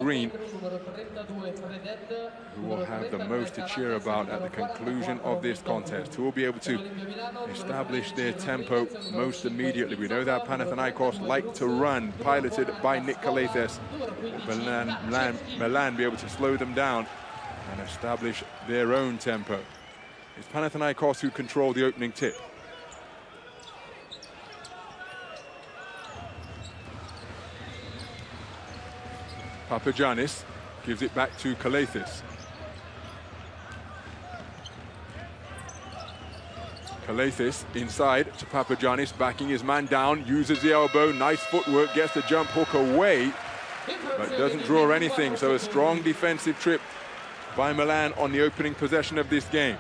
green, who will have the most to cheer about at the conclusion of this contest, who will be able to establish their tempo most immediately. We know that Panathinaikos like to run, piloted by Nick Calathes. Milan be able to slow them down and establish their own tempo. It's Panathinaikos who control the opening tip. Papagiannis gives it back to Calathes. Calathes inside to Papagiannis, backing his man down, uses the elbow, nice footwork, gets the jump hook away, but doesn't draw anything. So a strong defensive trip by Milan on the opening possession of this game.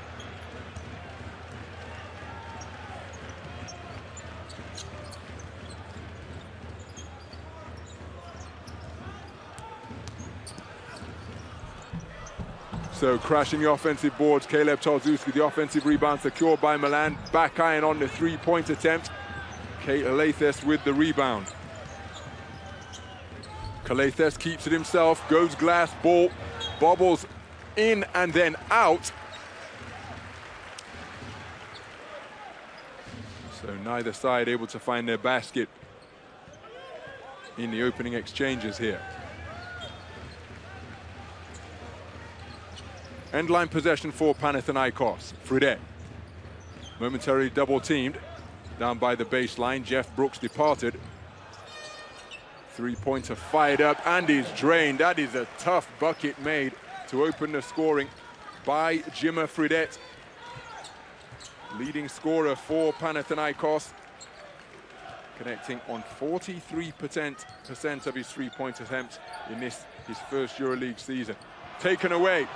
So crashing the offensive boards, Kaleb Tarczewski, the offensive rebound secured by Milan. Back iron on the three-point attempt. Calathes with the rebound. Calathes keeps it himself, goes glass, ball, bobbles in and then out. So neither side able to find their basket in the opening exchanges here. End-line possession for Panathinaikos. Fredette, momentarily double-teamed, down by the baseline. Jeff Brooks departed. Three-pointer fired up and is drained. That is a tough bucket made to open the scoring by Jimmer Fredette, leading scorer for Panathinaikos, connecting on 43% of his three-point attempts in his first EuroLeague season. Taken away.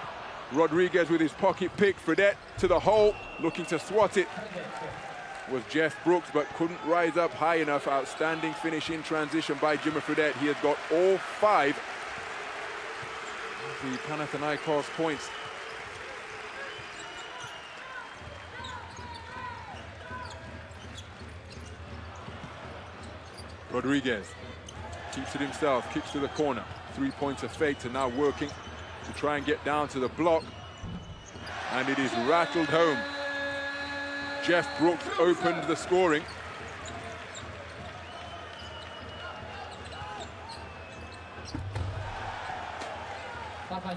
Rodriguez with his pocket pick. Fredette to the hole, looking to swat it. Was Jeff Brooks, but couldn't rise up high enough. Outstanding finish in transition by Jimmer Fredette. He has got all 5 of the Panathinaikos points. Rodriguez keeps it himself, kicks to the corner. Three-pointer fake, and now working to try and get down to the block, and it is rattled home. Jeff Brooks opened the scoring.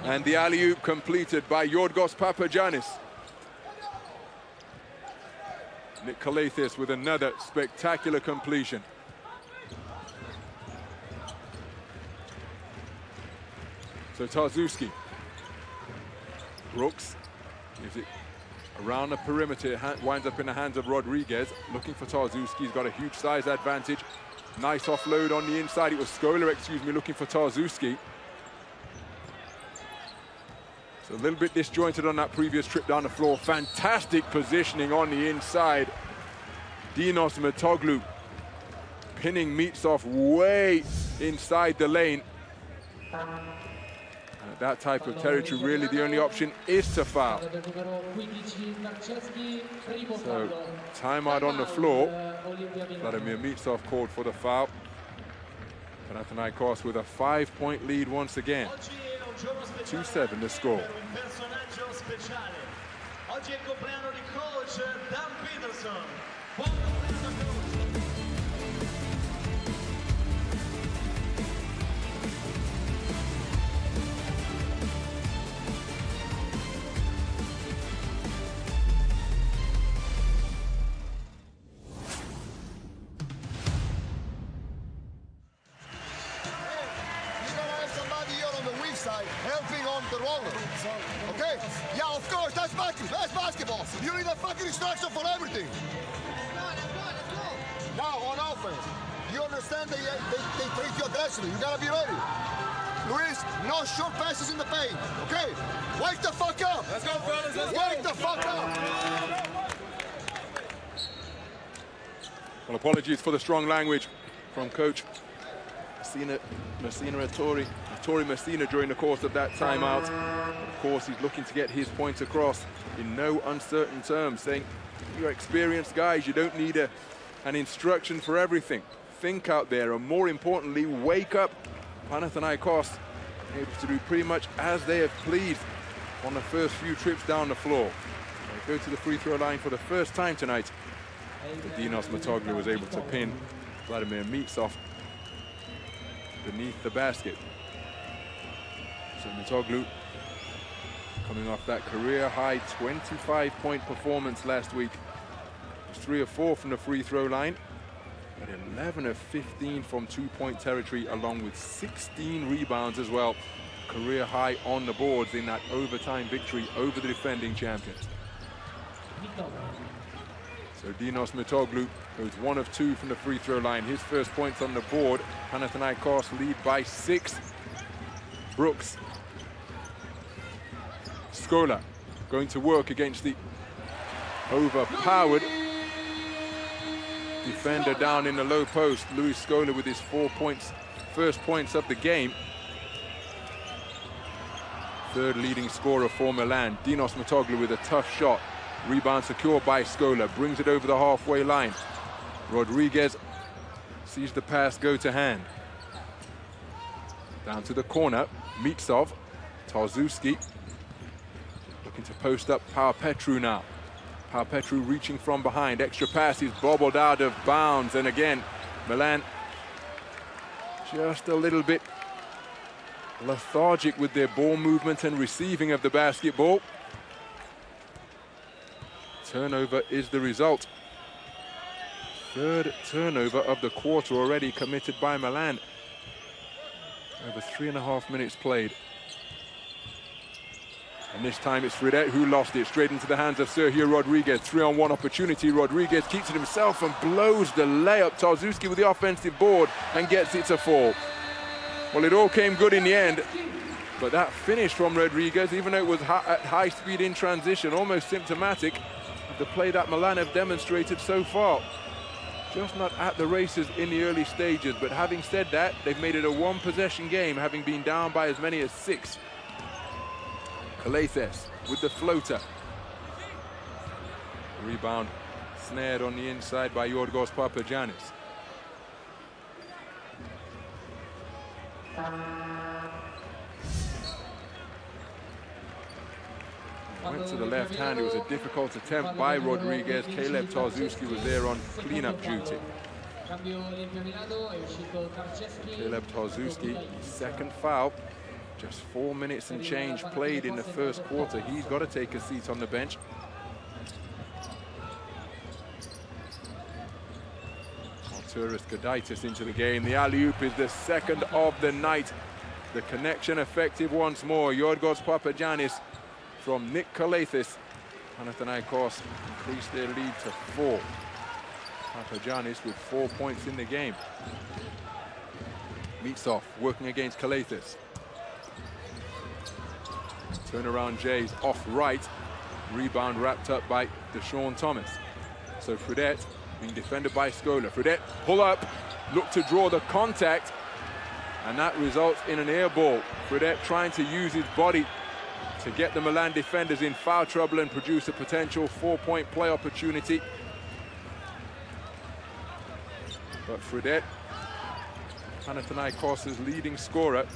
And the alley-oop completed by Yorgos Papagiannis. Nick Calathes with another spectacular completion. So Tarczewski. Brooks gives it around the perimeter, winds up in the hands of Rodriguez, looking for Tarczewski. He's got a huge size advantage. Nice offload on the inside. It was Scola, looking for Tarczewski. So a little bit disjointed on that previous trip down the floor. Fantastic positioning on the inside. Dinos Metoglu pinning Mitsov way inside the lane. At that type of territory, really the only option is to foul. So, timeout on the floor. Vladimir Mitsov called for the foul. Panathinaikos with a 5-point lead once again. 2-7 the score. Helping on the roller, okay? Yeah, of course, that's basketball. You need a fucking instruction for everything. Let's go. Now, on offense, you understand they treat you aggressively. You gotta be ready. Luis, no short passes in the paint, okay? Wake the fuck up. Let's go, fellas. Wake the fuck up. Well, apologies for the strong language from Coach Tori Messina during the course of that timeout. Of course, he's looking to get his point across in no uncertain terms, saying, you're experienced guys, you don't need an instruction for everything. Think out there, and more importantly, wake up. Panathinaikos able to do pretty much as they have pleased on the first few trips down the floor. They go to the free throw line for the first time tonight. But Dinos Mitoglou was able to pin Vladimir Mitsov beneath the basket. So Mitoglou, coming off that career-high 25-point performance last week, was 3 of 4 from the free throw line, but 11 of 15 from two-point territory, along with 16 rebounds as well. Career high on the boards in that overtime victory over the defending champions. So Dinos Mitoglou goes 1 of 2 from the free throw line. His first points on the board. Panathinaikos lead by 6. Brooks. Scola going to work against the overpowered defender down in the low post. Luis Scola with his 4 points, first points of the game. Third leading scorer for Milan. Dinos Mitoglou with a tough shot. Rebound secured by Scola, brings it over the halfway line. Rodriguez sees the pass go to hand. Down to the corner, Mitsov, Tarzuski, looking to post up PAO Petru now. PAO Petru reaching from behind, extra pass is bobbled out of bounds, and again, Milan just a little bit lethargic with their ball movement and receiving of the basketball. Turnover is the result. Third turnover of the quarter already committed by Milan. Over 3.5 minutes played. And this time it's Fredette who lost it, straight into the hands of Sergio Rodriguez. 3-on-1 opportunity. Rodriguez keeps it himself and blows the layup. Tarzuski with the offensive board and gets it to fall. Well, it all came good in the end, but that finish from Rodriguez, even though it was at high speed in transition, almost symptomatic of the play that Milan have demonstrated so far. Just not at the races in the early stages, but having said that, they've made it a one-possession game, having been down by as many as 6. Calathes with the floater. Rebound snared on the inside by Yorgos Papagiannis. Went to the left hand. It was a difficult attempt by Rodriguez. Caleb Tarzuski was there on cleanup duty. Caleb Tarzuski, second foul. Just 4 minutes and change played in the first quarter. He's got to take a seat on the bench. Arturas Gudaitis into the game. The alley-oop is the second of the night. The connection effective once more. Yorgos Papagiannis from Nick Calathes. Panathinaikos increased their lead to 4. Papagiannis with 4 points in the game. Mitsov working against Calathes. Turnaround Jays off right. Rebound wrapped up by Deshaun Thomas. So Fredette being defended by Scola. Fredette pull up, look to draw the contact, and that results in an air ball. Fredette trying to use his body to get the Milan defenders in foul trouble and produce a potential 4-point play opportunity. But Fredette, Panathinaikos' leading scorer,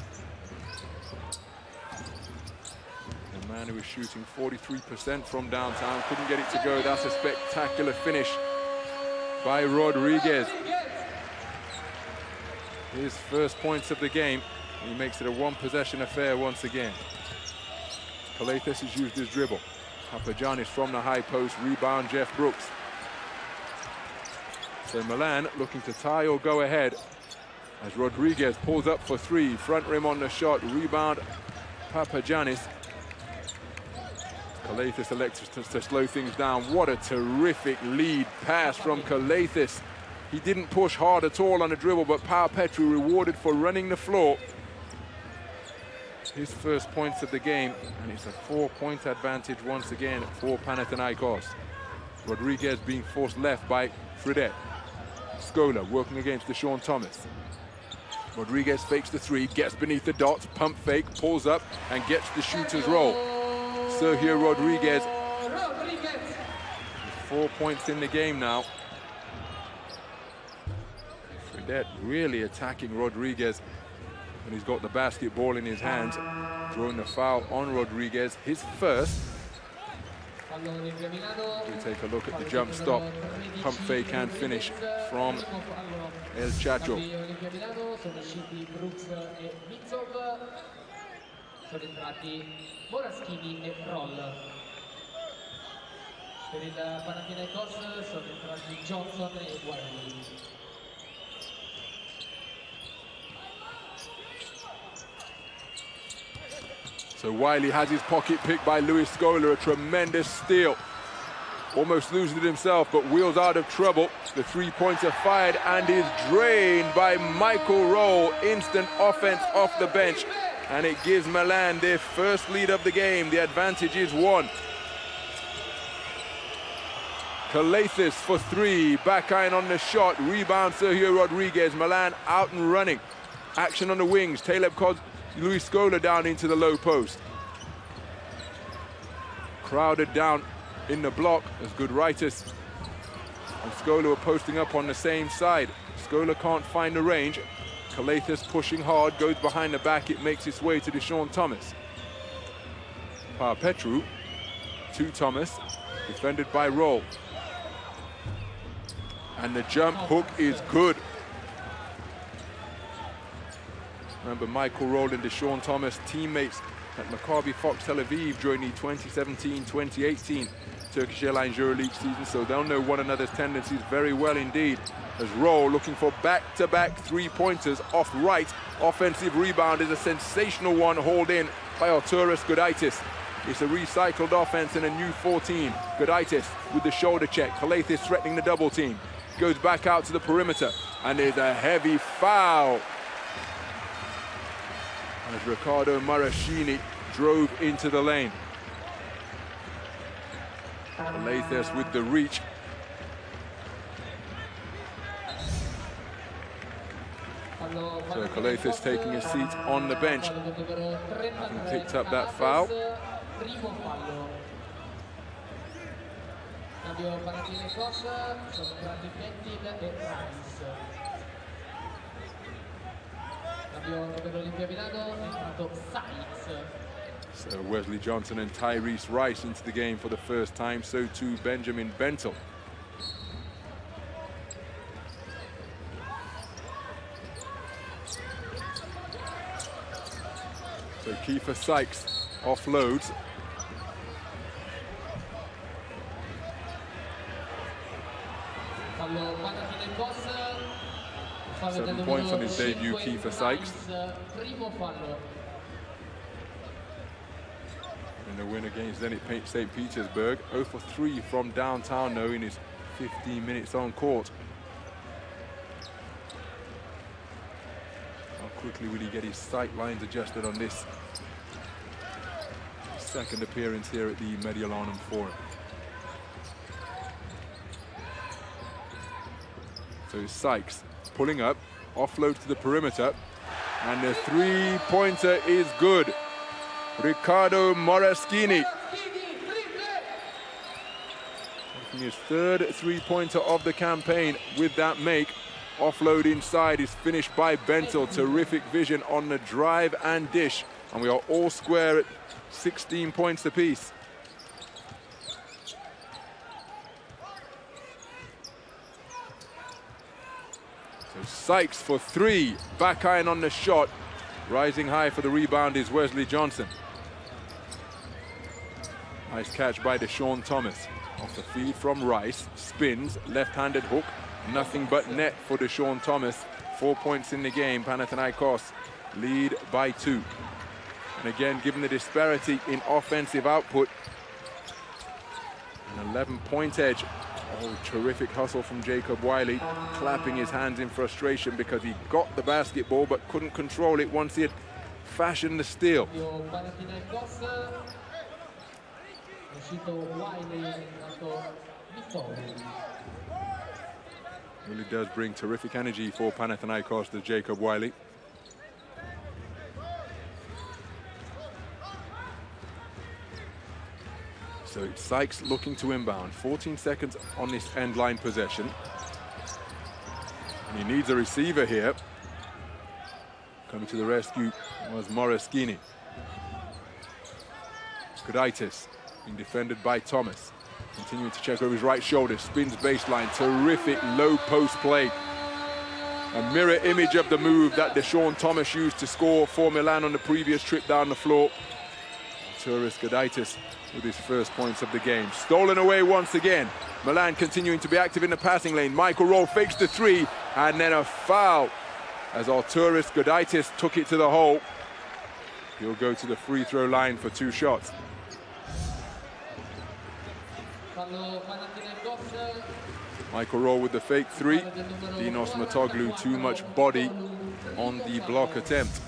the man who was shooting 43% from downtown, couldn't get it to go. That's a spectacular finish by Rodriguez. His first points of the game. He makes it a one-possession affair once again. Calathes has used his dribble. Papagiannis from the high post, rebound Jeff Brooks. So Milan looking to tie or go ahead as Rodriguez pulls up for 3. Front rim on the shot, rebound Papagiannis. Calathes elects to slow things down. What a terrific lead pass from Calathes. He didn't push hard at all on the dribble, but PAO Petru rewarded for running the floor. His first points of the game, and it's a 4-point advantage once again for Panathinaikos. Rodriguez being forced left by Fredette. Scola working against Deshaun Thomas. Rodriguez fakes the 3, gets beneath the dots, pump fake, pulls up, and gets the shooter's roll. Sergio Rodriguez with 4 points in the game now. Fredette really attacking Rodriguez And he's got the basketball in his hands, drawing the foul on Rodriguez, his first. We take a look at the jump stop, pump fake and finish from El Chacho. Sono entrati Moraschini e Roll. Per il Panathinaikos sono entrati Johnson e Wiley. So Wiley has his pocket picked by Luis Scola, a tremendous steal. Almost loses it himself, but wheels out of trouble. The three-pointer fired and is drained by Michael Roll. Instant offense off the bench. And it gives Milan their first lead of the game. The advantage is 1. Calathis for 3, back iron on the shot. Rebound Sergio Rodriguez. Milan out and running. Action on the wings. Taleb calls Luis Scola down into the low post. Crowded down in the block as Gudaitis and Scola are posting up on the same side. Scola can't find the range. Calathis pushing hard, goes behind the back. It makes its way to Deshaun Thomas. Petru to Thomas, defended by Roll. And the jump hook is good. Remember, Michael Roll and Deshaun Thomas, teammates at Maccabi Fox Tel Aviv during the 2017-2018 Turkish Airlines EuroLeague season, so they'll know one another's tendencies very well indeed. As Roll looking for back-to-back three-pointers off right. Offensive rebound is a sensational one hauled in by Arturas Gudaitis. It's a recycled offense and a new 14. Gudaitis with the shoulder check. Calathis threatening the double team. Goes back out to the perimeter, and there's a heavy foul as Riccardo Maraschini drove into the lane. Calathis with the reach. So Calathis taking a seat on the bench, having picked up that foul. So Wesley Johnson and Tyrese Rice into the game for the first time, so too Benjamin Bentel. So Kiefer Sykes offloads. Seven points on his debut, Kiefer Sykes. In the win against Zenit St. Petersburg. 0 for 3 from downtown though in his 15 minutes on court. How quickly will he get his sight lines adjusted on this second appearance here at the MIlano Forum? So Sykes pulling up, offloads to the perimeter, and the three-pointer is good. Riccardo Moraschini making his third three-pointer of the campaign with that make. Offload inside is finished by Bentel. Terrific vision on the drive and dish, and we are all square at 16 points apiece. So Sykes for 3, back iron on the shot. Rising high for the rebound is Wesley Johnson. Nice catch by Deshaun Thomas. Off the feed from Rice, spins, left-handed hook. Nothing but net for Deshaun Thomas. 4 points in the game. Panathinaikos lead by 2. And again, given the disparity in offensive output, an 11-point edge. Oh, terrific hustle from Jacob Wiley, clapping his hands in frustration because he got the basketball but couldn't control it once he had fashioned the steal. Really does bring terrific energy for Panathinaikos to Jacob Wiley. So it's Sykes looking to inbound. 14 seconds on this end line possession. And he needs a receiver here. Coming to the rescue was Moraschini. Gudaitis being defended by Thomas. Continuing to check over his right shoulder, spins baseline, terrific low post play. A mirror image of the move that Deshaun Thomas used to score for Milan on the previous trip down the floor. Arturas Gudaitis with his first points of the game. Stolen away once again. Milan continuing to be active in the passing lane. Michael Roll fakes the three, and then a foul as Arturas Gudaitis took it to the hole. He'll go to the free throw line for 2 shots. Michael Roll with the fake three. Dinos Matoglu, too much body on the block attempt.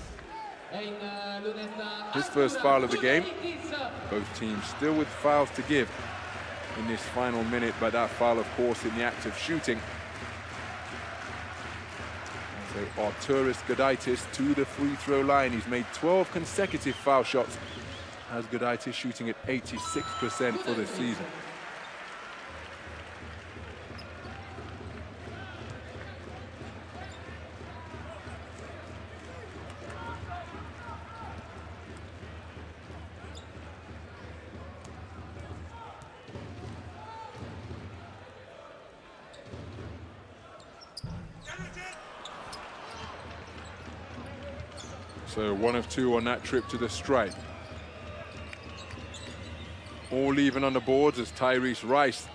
His first foul of the game. Both teams still with fouls to give in this final minute, but that foul, of course, in the act of shooting. So Arturas Gudaitis to the free throw line. He's made 12 consecutive foul shots, as Gudaitis shooting at 86% for the season. So 1 of 2 on that trip to the stripe. All even on the boards as Tyrese Rice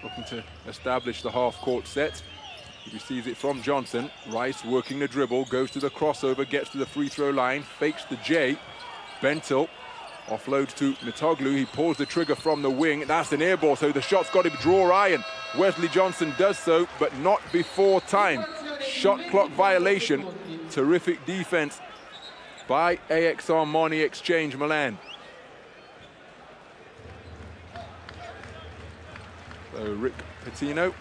looking to establish the half-court set. He receives it from Johnson. Rice working the dribble, goes to the crossover, gets to the free throw line, fakes the J. Bentil offloads to Mitoglu. He pulls the trigger from the wing. That's an air ball, so the shot's got to draw iron. Wesley Johnson does so, but not before time. Shot clock violation. Terrific defense by AX Armani Exchange Milan. So Rick Pitino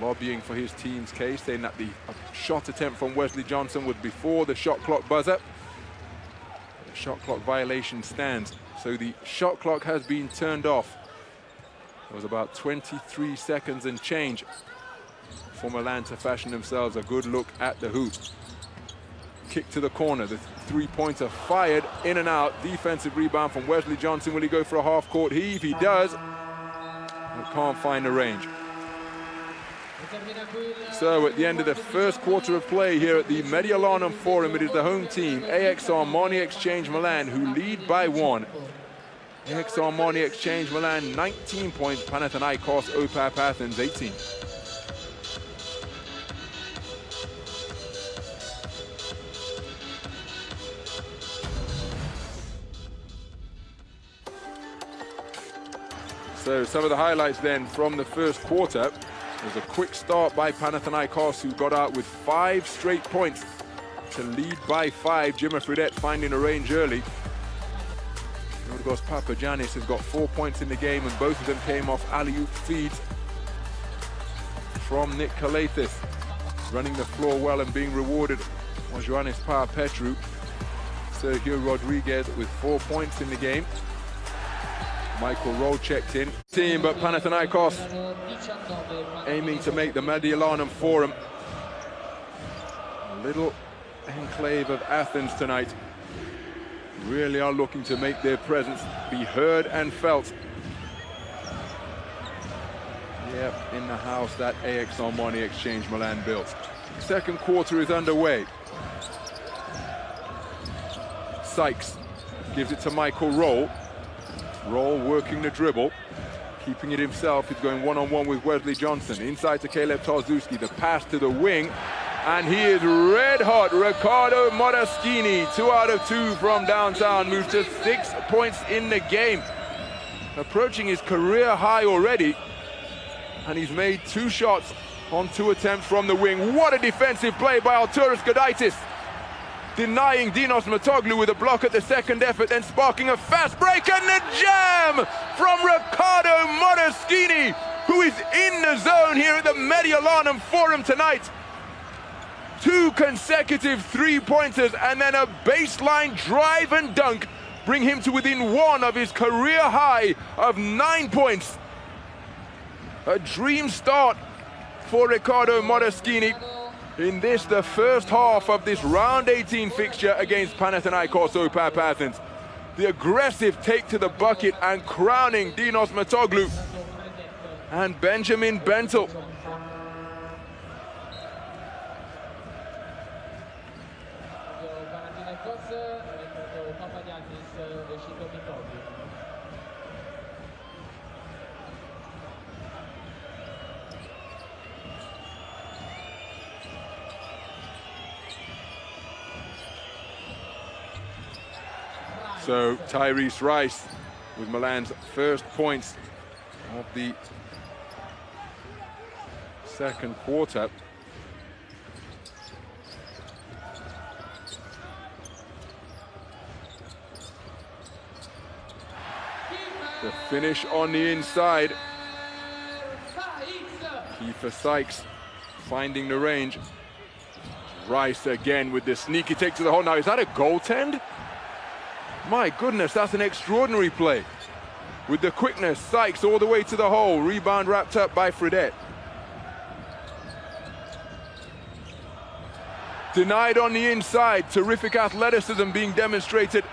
lobbying for his team's case, saying that the shot attempt from Wesley Johnson was before the shot clock buzzer. The shot clock violation stands. So the shot clock has been turned off. It was about 23 seconds and change for Milan to fashion themselves a good look at the hoop. Kick to the corner, the three-pointer fired in and out. Defensive rebound from Wesley Johnson. Will he go for a half-court heave? He does, but can't find the range. So at the end of the first quarter of play here at the MIlano Forum, it is the home team, AX Armani Exchange Milan, who lead by 1. AX Armani Exchange Milan, 19 points. Panathinaikos OPAP Athens, 18. So some of the highlights then from the first quarter. There's a quick start by Panathinaikos, who got out with 5 straight points to lead by 5. Jimmer Fredette finding a range early. Yorgos Papagiannis has got 4 points in the game, and both of them came off alley-oop feeds from Nick Kalathis. Running the floor well and being rewarded was Ioannis Paapetru. Sergio Rodriguez with 4 points in the game. Michael Roll checked in. Team, but Panathinaikos aiming to make the MIlano Forum a little enclave of Athens tonight. Really are looking to make their presence be heard and felt. Yep, in the house that AX Armani Exchange Milan built. Second quarter is underway. Sykes gives it to Michael Roll. Roll working the dribble, keeping it himself. He's going one-on-one with Wesley Johnson. Inside to Caleb Tarzuski, the pass to the wing, and he is red hot. Riccardo Moraschini, 2 out of 2 from downtown, moves to 6 points in the game. Approaching his career high already, and he's made 2 shots on 2 attempts from the wing. What a defensive play by Arturas Gudaitis, denying Dinos Matoglu with a block at the second effort, then sparking a fast break and a jam from Riccardo Moraschini, who is in the zone here at the MIlano Forum tonight. 2 consecutive 3-pointers and then a baseline drive and dunk bring him to within 1 of his career high of 9 points. A dream start for Riccardo Moraschini. in this, the first half of this round 18 fixture against Panathinaikos OPAP Athens. The aggressive take to the bucket and crowning Dinos Matoglu and Benjamin Bentel. So Tyrese Rice with Milan's first points of the second quarter. The finish on the inside. Kiefer Sykes finding the range. Rice again with the sneaky take to the hole. Now, is that a goaltend? My goodness, that's an extraordinary play. With the quickness, Sykes all the way to the hole. Rebound wrapped up by Fredette. Denied on the inside. Terrific athleticism being demonstrated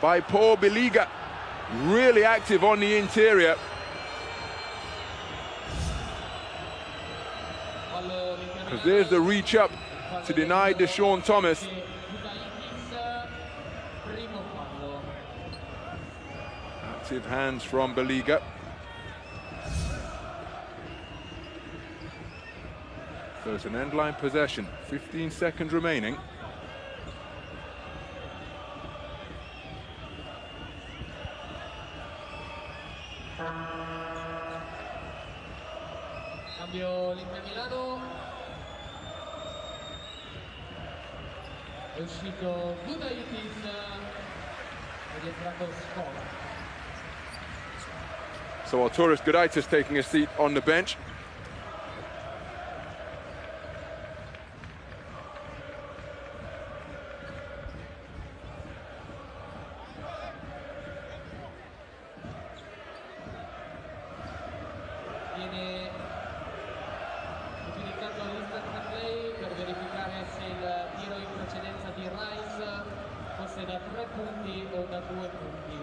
by Paul Beliga. Really active on the interior. Because there's the reach up to deny Deshaun Thomas. Active hands from Beliga. So it's an end line possession. 15 seconds remaining. Cambio MIlano. È uscito Gudaitis ed è entrato Scola. So Arturas Gudaitis taking a seat on the bench. Viene utilizzato l'instant play per verificare se il tiro in precedenza di Rice fosse da 3 punti o da 2 punti.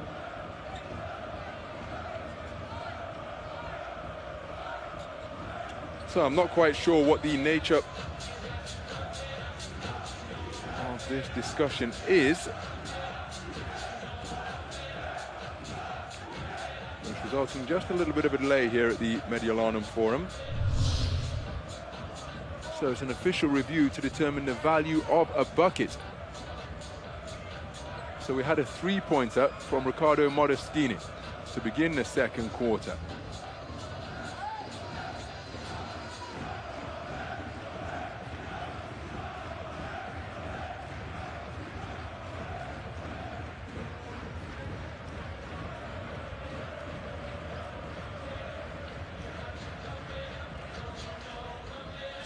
So I'm not quite sure what the nature of this discussion is, which resulting in just a little bit of a delay here at the MIlano Forum. So it's an official review to determine the value of a bucket. So we had a three-pointer from Riccardo Modestini to begin the second quarter.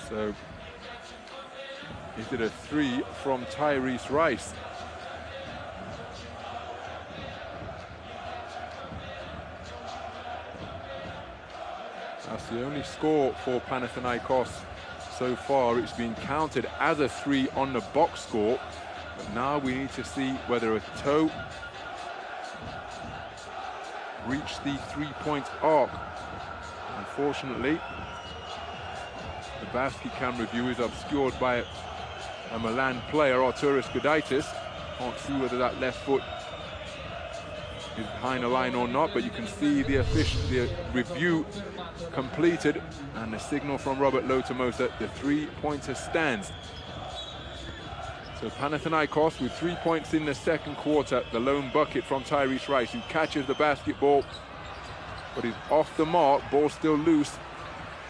So, is it a three from Tyrese Rice? That's the only score for Panathinaikos so far. It's been counted as a three on the box score, but now we need to see whether a toe reached the three-point arc. Unfortunately, the basket cam review is obscured by a Milan player, Arturas Gudaitis. Can't see whether that left foot is behind the line or not, but you can see the review completed and the signal from Robert Lotomosa, the three-pointer stands. So Panathinaikos with 3 points in the second quarter. The lone bucket from Tyrese Rice, who catches the basketball, but is off the mark, ball still loose,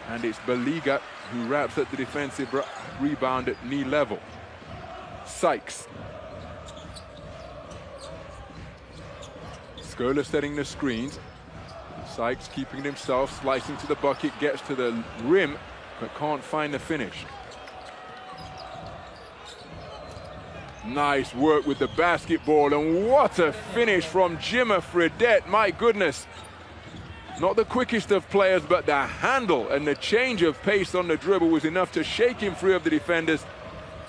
and it's Beliga who wraps up the defensive rebound at knee level. Sykes. Scola setting the screens. Sykes keeping it himself, slicing to the bucket, gets to the rim, but can't find the finish. Nice work with the basketball, and what a finish from Jimmer Fredette, my goodness. Not the quickest of players, but the handle and the change of pace on the dribble was enough to shake him free of the defenders.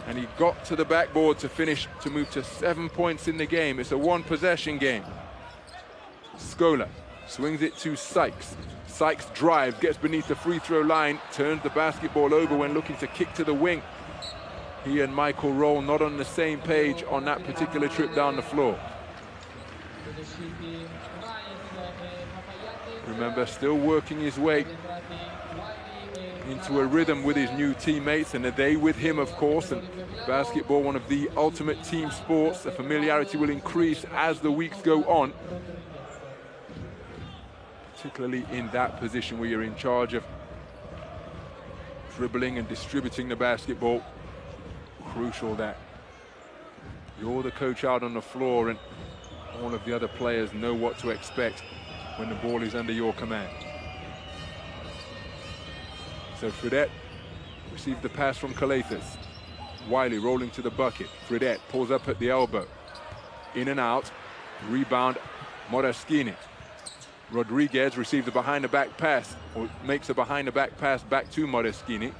And he got to the backboard to finish, to move to 7 points in the game. It's a one-possession game. Scola swings it to Sykes. Sykes drives, gets beneath the free throw line, turns the basketball over when looking to kick to the wing. He and Michael Roll not on the same page on that particular trip down the floor. Remember, still working his way into a rhythm with his new teammates, and they with him, of course. And basketball, one of the ultimate team sports. The familiarity will increase as the weeks go on, particularly in that position where you're in charge of dribbling and distributing the basketball. Crucial that you're the coach out on the floor and all of the other players know what to expect when the ball is under your command. So Fredette received the pass from Calathis. Wiley rolling to the bucket. Fredette pulls up at the elbow. In and out. Rebound, Moraschini. Rodriguez received the behind-the-back pass, or makes a behind-the-back pass back to Moraschini.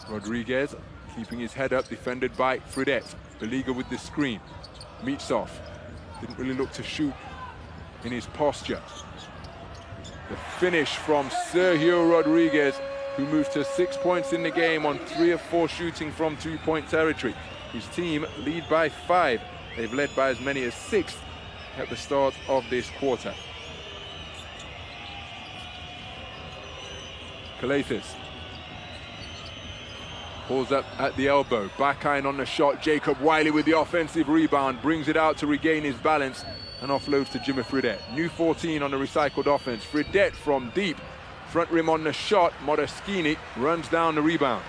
Rodriguez keeping his head up, defended by Fredette. Beliga with the screen. Meets off. Didn't really look to shoot in his posture. The finish from Sergio Rodriguez, who moved to 6 points in the game on 3 of 4 shooting from 2-point territory. His team lead by 5. They've led by as many as 6 at the start of this quarter. Calathis pulls up at the elbow, backhand on the shot. Jacob Wiley with the offensive rebound, brings it out to regain his balance and offloads to Jimmy Fredette. New 14 on the recycled offense. Fredette from deep, front rim on the shot. Moraschini runs down the rebound.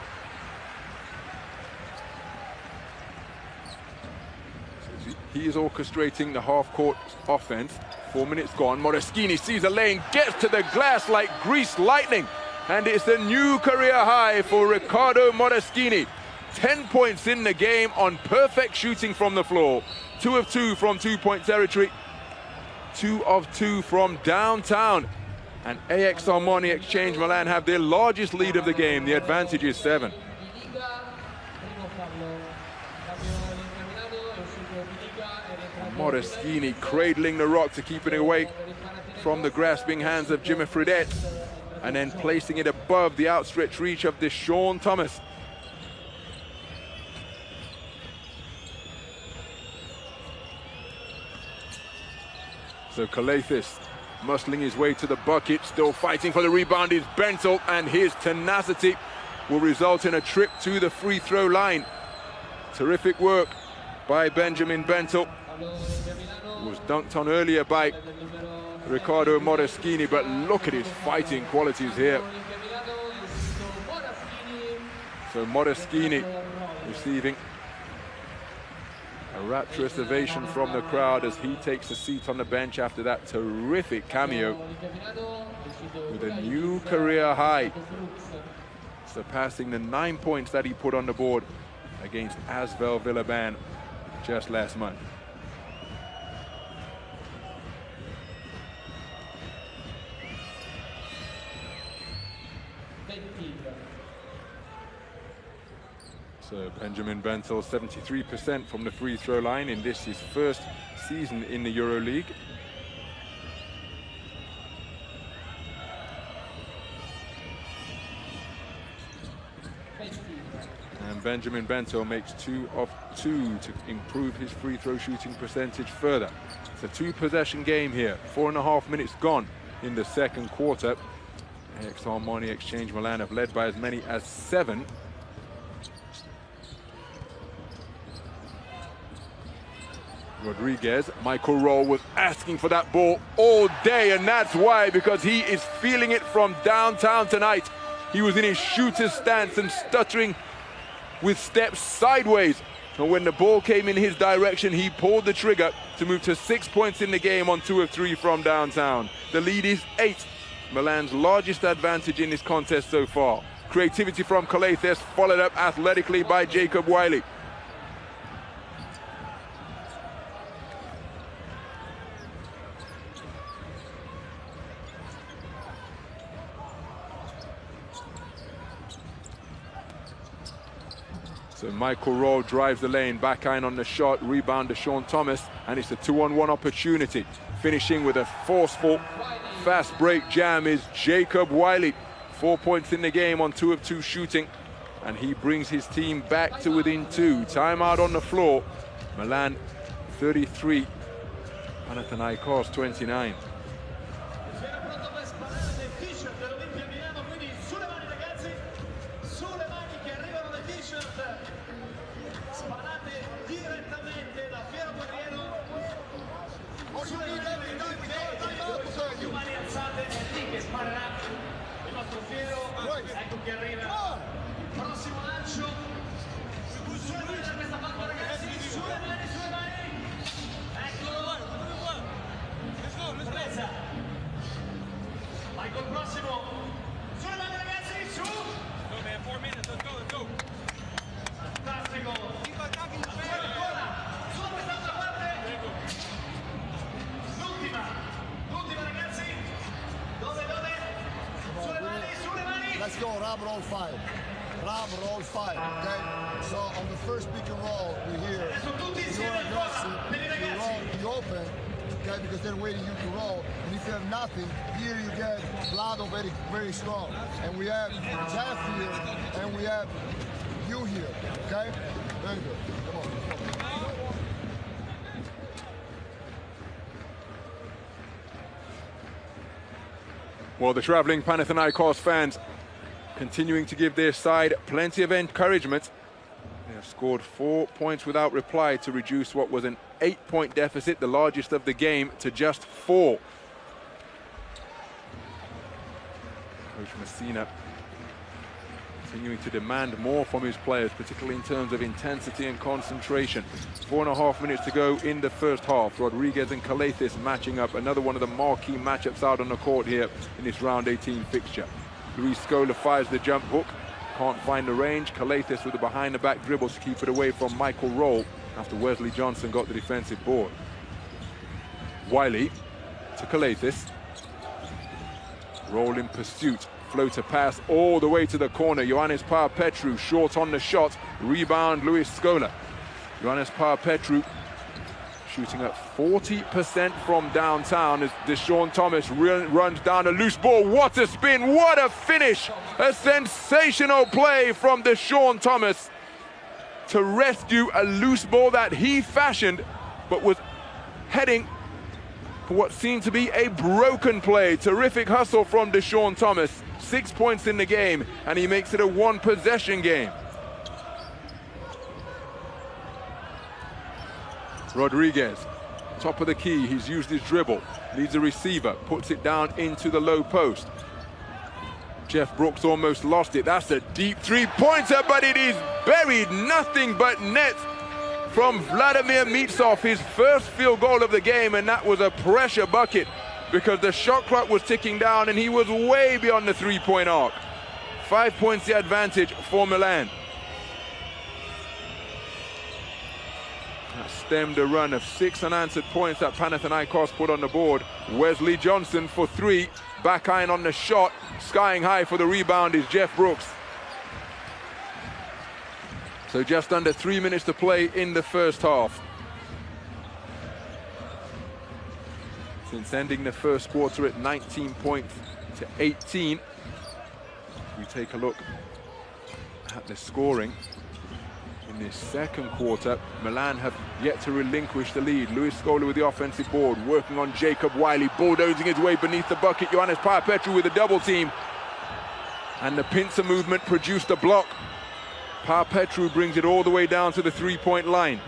So he is orchestrating the half-court offense. 4 minutes gone. Moraschini sees a lane, gets to the glass like greased lightning. And it's a new career high for Riccardo Moraschini. 10 points in the game on perfect shooting from the floor. 2 of 2 from 2-point territory. 2 of 2 from downtown. And AX Armani Exchange Milan have their largest lead of the game. The advantage is 7. Moraschini cradling the rock to keep it away from the grasping hands of Jimmy Fredette, and then placing it above the outstretched reach of Deshaun Thomas. So Calathis muscling his way to the bucket, still fighting for the rebound is Bentel, and his tenacity will result in a trip to the free throw line. Terrific work by Benjamin Bentel. Was dunked on earlier by Riccardo Moraschini, but look at his fighting qualities here. So Moraschini receiving a rapturous ovation from the crowd as he takes a seat on the bench after that terrific cameo with a new career high, surpassing the 9 points that he put on the board against Asvel Villeurbanne just last month. So Benjamin Bentel, 73% from the free throw line in this, his first season in the EuroLeague. And Benjamin Bentel makes 2 of 2 to improve his free throw shooting percentage further. It's a 2-possession game here. 4.5 minutes gone in the second quarter. AX Armani Exchange Milan have led by as many as 7. Rodriguez, Michael Roll was asking for that ball all day, and that's why, because he is feeling it from downtown tonight. He was in his shooter's stance and stuttering with steps sideways. And when the ball came in his direction, he pulled the trigger to move to 6 points in the game on 2 of 3 from downtown. The lead is 8, Milan's largest advantage in this contest so far. Creativity from Calathis, followed up athletically by Jacob Wiley. So Michael Roll drives the lane, back iron on the shot, rebound to Sean Thomas, and it's a 2-on-1 opportunity. Finishing with a forceful, fast break jam is Jacob Wiley. 4 points in the game on 2 of 2 shooting, and he brings his team back to within 2. Timeout on the floor. Milan 33, Panathinaikos 29. Ecco che arriva. Prossimo lancio. Sulle mani da questa parte, ragazzi. Sulle mani, sulle mani. Eccolo. Presa. Vai col prossimo. Sulle mani, ragazzi. Su. Go, man. 4 minutes. Let's go. Fantastico. Ancora. Su quest'altra parte. L'ultima, ragazzi. Dove? Sulle mani. Let's go, Rob roll 5. Rob roll 5, okay? So on the first pick and roll, we hear you're aggressive, you roll, you open, okay? Because they're waiting you to roll. And if you have nothing, here you get Vlado very, very strong. And we have Jeff here, and we have you here, okay? Very good. Come on. Well, the traveling Panathinaikos fans continuing to give their side plenty of encouragement. They have scored 4 points without reply to reduce what was an 8-point deficit, the largest of the game, to just 4. Coach Messina continuing to demand more from his players, particularly in terms of intensity and concentration. 4.5 minutes to go in the first half. Rodriguez and Calathes matching up, another one of the marquee matchups out on the court here in this round 18 fixture. Luis Scola fires the jump hook, can't find the range. Calathes with the behind-the-back dribbles to keep it away from Michael Roll after Wesley Johnson got the defensive board. Wiley to Calathes. Roll in pursuit. Floater pass all the way to the corner. Ioannis Papapetrou short on the shot. Rebound Luis Scola. Ioannis Papapetrou shooting at 40% from downtown as Deshaun Thomas runs down a loose ball. What a spin, what a finish. A sensational play from Deshaun Thomas to rescue a loose ball that he fashioned, but was heading for what seemed to be a broken play. Terrific hustle from Deshaun Thomas. 6 points in the game, and he makes it a 1-possession game. Rodriguez, top of the key, he's used his dribble, leads the receiver, puts it down into the low post. Jeff Brooks almost lost it. That's a deep three-pointer, but it is buried. Nothing but net from Vladimir Mitsov, his first field goal of the game, and that was a pressure bucket because the shot clock was ticking down and he was way beyond the three-point arc. 5 points the advantage for Milan. That stemmed a run of 6 unanswered points that Panathinaikos put on the board. Wesley Johnson for 3, back iron on the shot, skying high for the rebound is Jeff Brooks. So just under 3 minutes to play in the first half. Since ending the first quarter at 19 points to 18, we take a look at the scoring. In this second quarter, Milan have yet to relinquish the lead. Luis Scola with the offensive board, working on Jacob Wiley, bulldozing his way beneath the bucket. Ioannis Papapetrou with a double team. And the pincer movement produced a block. Papapetrou brings it all the way down to the three-point line.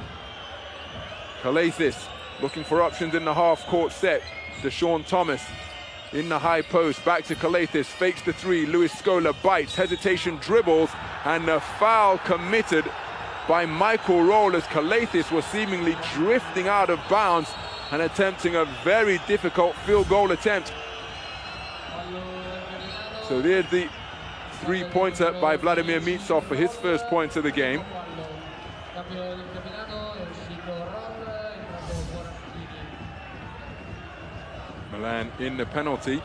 Calathes looking for options in the half-court set. Deshaun Thomas in the high post, back to Calathes, fakes the three. Luis Scola bites, hesitation, dribbles, and the foul committed by Michael Roll as Calathes was seemingly drifting out of bounds and attempting a very difficult field goal attempt. So there's the three-pointer by Vladimir Mitsov for his first points of the game. Milan in the penalty.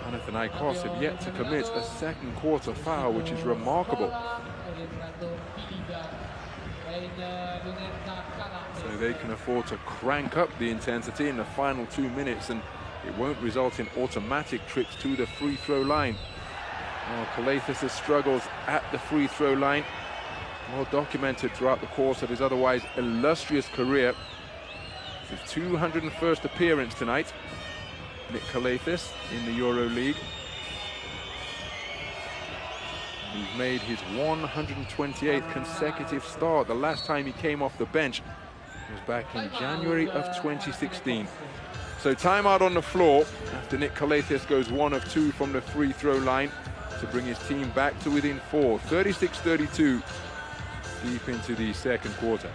Panathinaikos have yet to commit a second quarter foul, which is remarkable. So they can afford to crank up the intensity in the final 2 minutes, and it won't result in automatic trips to the free throw line. Calathes' struggles at the free throw line, well documented throughout the course of his otherwise illustrious career. His 201st appearance tonight, Nick Calathes in the EuroLeague. He's made his 128th consecutive start. The last time he came off the bench was back in January of 2016. So timeout on the floor after Nick Calathes goes 1 of 2 from the free throw line to bring his team back to within 4. 36-32 deep into the second quarter.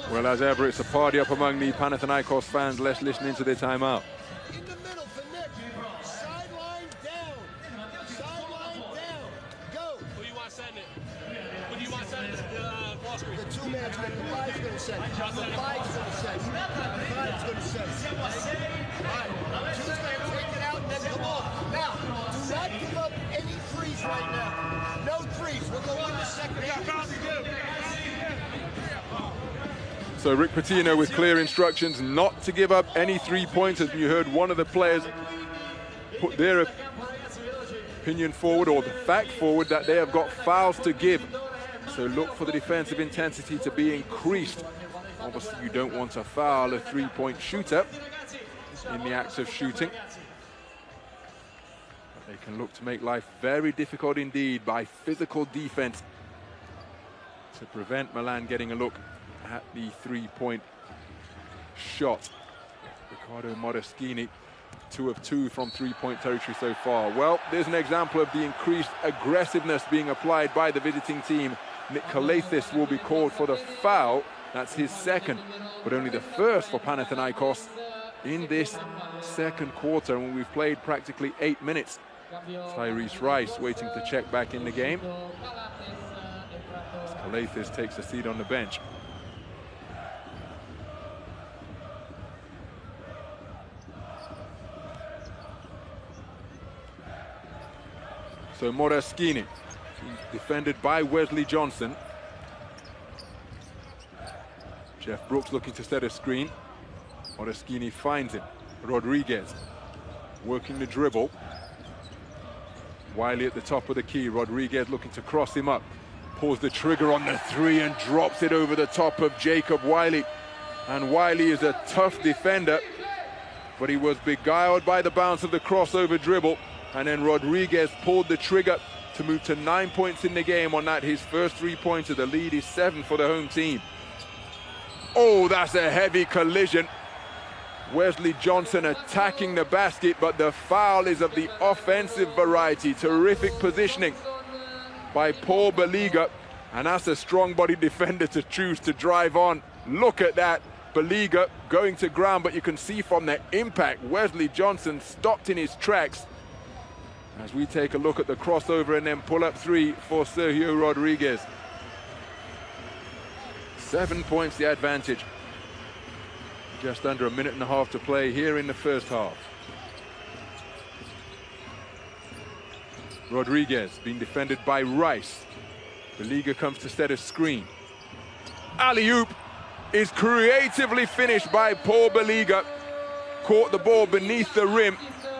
Well, as ever, it's a party up among the Panathinaikos fans. Let's listen into their timeout. In the middle for Nick. Sideline down. Sideline down. Go. Who do you want sending? Who do you want sending ball screen? The two-man's going to the five's going to send. The five's going to send. The five's going to send. All right. Two's going to take it out and then come on. Now, do not give up any threes right now. No threes. We're going to win the second half. So Rick Pitino with clear instructions not to give up any three-pointers. You heard one of the players put their opinion forward, or the fact forward, that they have got fouls to give. So look for the defensive intensity to be increased. Obviously, you don't want to foul a three-point shooter in the act of shooting. But they can look to make life very difficult indeed by physical defense to prevent Milan getting a look at the three-point shot. Riccardo Modeschini, 2 of 2 from three-point territory so far. Well, there's an example of the increased aggressiveness being applied by the visiting team. Nick Calathes will be called for the foul. That's his second, but only the first for Panathinaikos in this second quarter, when we've played practically 8 minutes. Tyrese Rice waiting to check back in the game. Calathes takes a seat on the bench. So Modeschini, defended by Wesley Johnson. Jeff Brooks looking to set a screen. Modeschini finds him. Rodriguez working the dribble. Wiley at the top of the key. Rodriguez looking to cross him up. Pulls the trigger on the three and drops it over the top of Jacob Wiley. And Wiley is a tough defender, but he was beguiled by the bounce of the crossover dribble. And then Rodriguez pulled the trigger to move to 9 points in the game on that, his first three-pointer. The lead is 7 for the home team. Oh, that's a heavy collision. Wesley Johnson attacking the basket, but the foul is of the offensive variety. Terrific positioning by Paul Baliga, and that's a strong-bodied defender to choose to drive on. Look at that. Baliga going to ground, but you can see from the impact, Wesley Johnson stopped in his tracks. As we take a look at the crossover and then pull-up three for Sergio Rodriguez. 7 points the advantage. Just under a minute and a half to play here in the first half. Rodriguez being defended by Rice. Baliga comes to set a screen. Alley-oop is creatively finished by Paul Baliga. Caught the ball beneath the rim,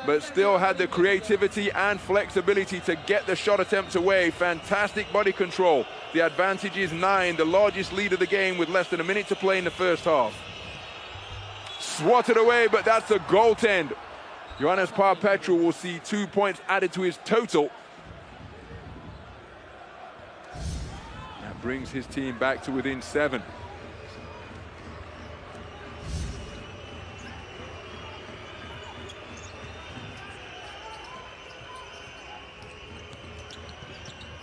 but still had the creativity and flexibility to get the shot attempt away. Fantastic body control. The advantage is 9, the largest lead of the game with less than a minute to play in the first half. Swatted away, but that's a goaltend. Ioannis Parpetru will see 2 points added to his total. That brings his team back to within 7.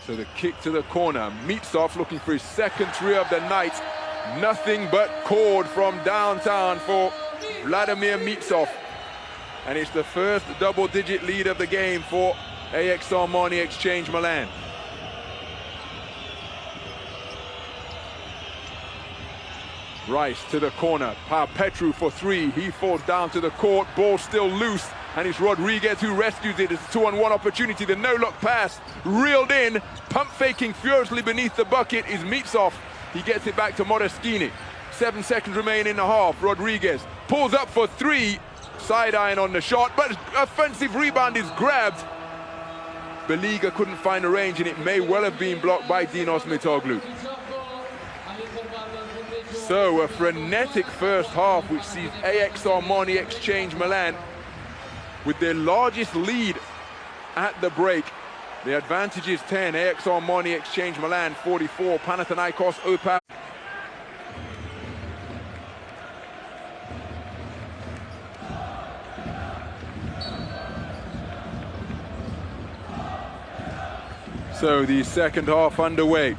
So the kick to the corner. Mitsov looking for his second three of the night. Nothing but cord from downtown for Vladimir Mitsov. And it's the first double-digit lead of the game for AX Armani Exchange Milan. Rice to the corner, PAO Petru for three, he falls down to the court, ball still loose, and it's Rodriguez who rescues it. It's a 2-on-1 opportunity, the no-look pass, reeled in, pump faking furiously beneath the bucket is Mitsov. He gets it back to Modeschini. 7 seconds remain in the half, Rodriguez pulls up for three, side iron on the shot, but offensive rebound is grabbed. Beliga couldn't find a range, and it may well have been blocked by Dinos Mitoglu. So a frenetic first half, which sees AX Armani Exchange Milan with their largest lead at the break. The advantage is 10, AX Armani Exchange Milan 44, Panathinaikos OPAP. So the second half underway.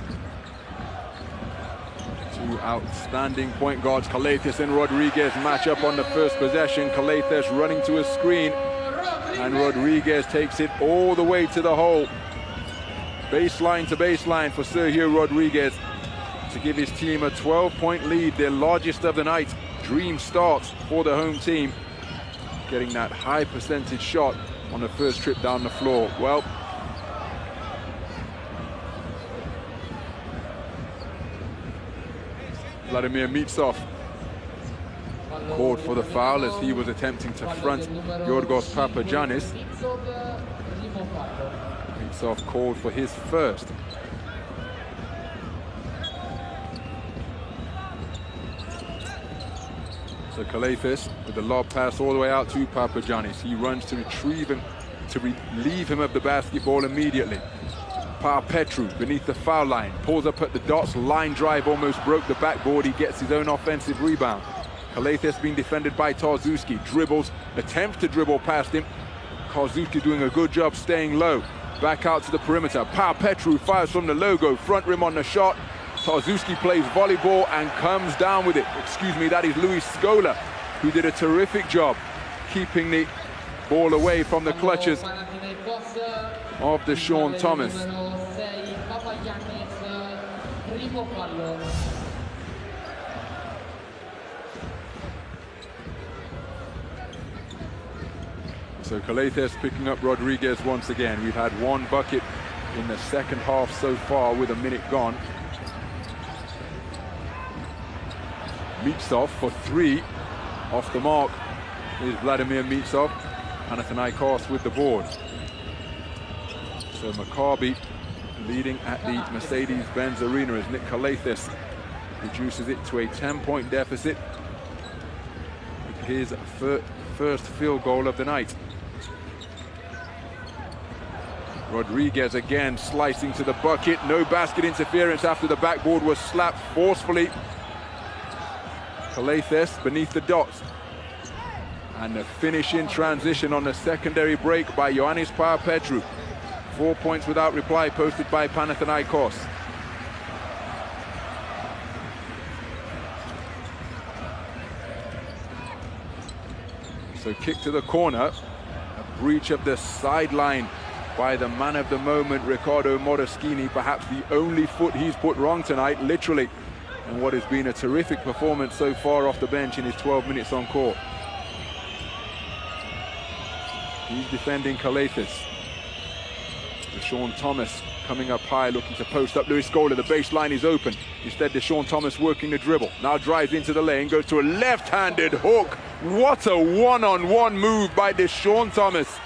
Two outstanding point guards, Calathes and Rodriguez, match up on the first possession. Calathes running to a screen, and Rodriguez takes it all the way to the hole. Baseline to baseline for Sergio Rodriguez to give his team a 12-point lead, their largest of the night. Dream starts for the home team, getting that high percentage shot on the first trip down the floor. Well, Vladimir Mitsov called for the foul as he was attempting to front Yorgos Papagiannis. Mitsov called for his first. So Calathes with the lob pass all the way out to Papagiannis. He runs to retrieve him, to relieve him of the basketball immediately. PAO Petru beneath the foul line, pulls up at the dots, line drive almost broke the backboard. He gets his own offensive rebound. Calathes being defended by Tarczewski, dribbles, attempts to dribble past him. Tarczewski doing a good job staying low. Back out to the perimeter. PAO Petru fires from the logo, front rim on the shot. Tarczewski plays volleyball and comes down with it. Excuse me, that is Luis Scola, who did a terrific job keeping the ball away from the clutches of Deshaun Thomas. So Calathes picking up Rodriguez once again. We've had one bucket in the second half so far with a minute gone. Mitsov for three, off the mark is Vladimir Mitsov. Panathinaikos with the board. So Maccabi leading at the Mercedes-Benz Arena as Nick Calathes reduces it to a 10-point deficit with his first field goal of the night. Rodriguez again slicing to the bucket. No basket interference after the backboard was slapped forcefully. Calathes beneath the dots. And the finish in transition on the secondary break by Ioannis PAO Petru. 4 points without reply posted by Panathinaikos. So kick to the corner. A breach of the sideline by the man of the moment, Riccardo Modeschini. Perhaps the only foot he's put wrong tonight, literally. And what has been a terrific performance so far off the bench in his 12 minutes on court. He's defending Calathes. Deshaun Thomas coming up high, looking to post up Luis Scola. The baseline is open. Instead, Deshaun Thomas working the dribble. Now drives into the lane, goes to a left-handed hook. What a one-on-one move by Deshaun Thomas.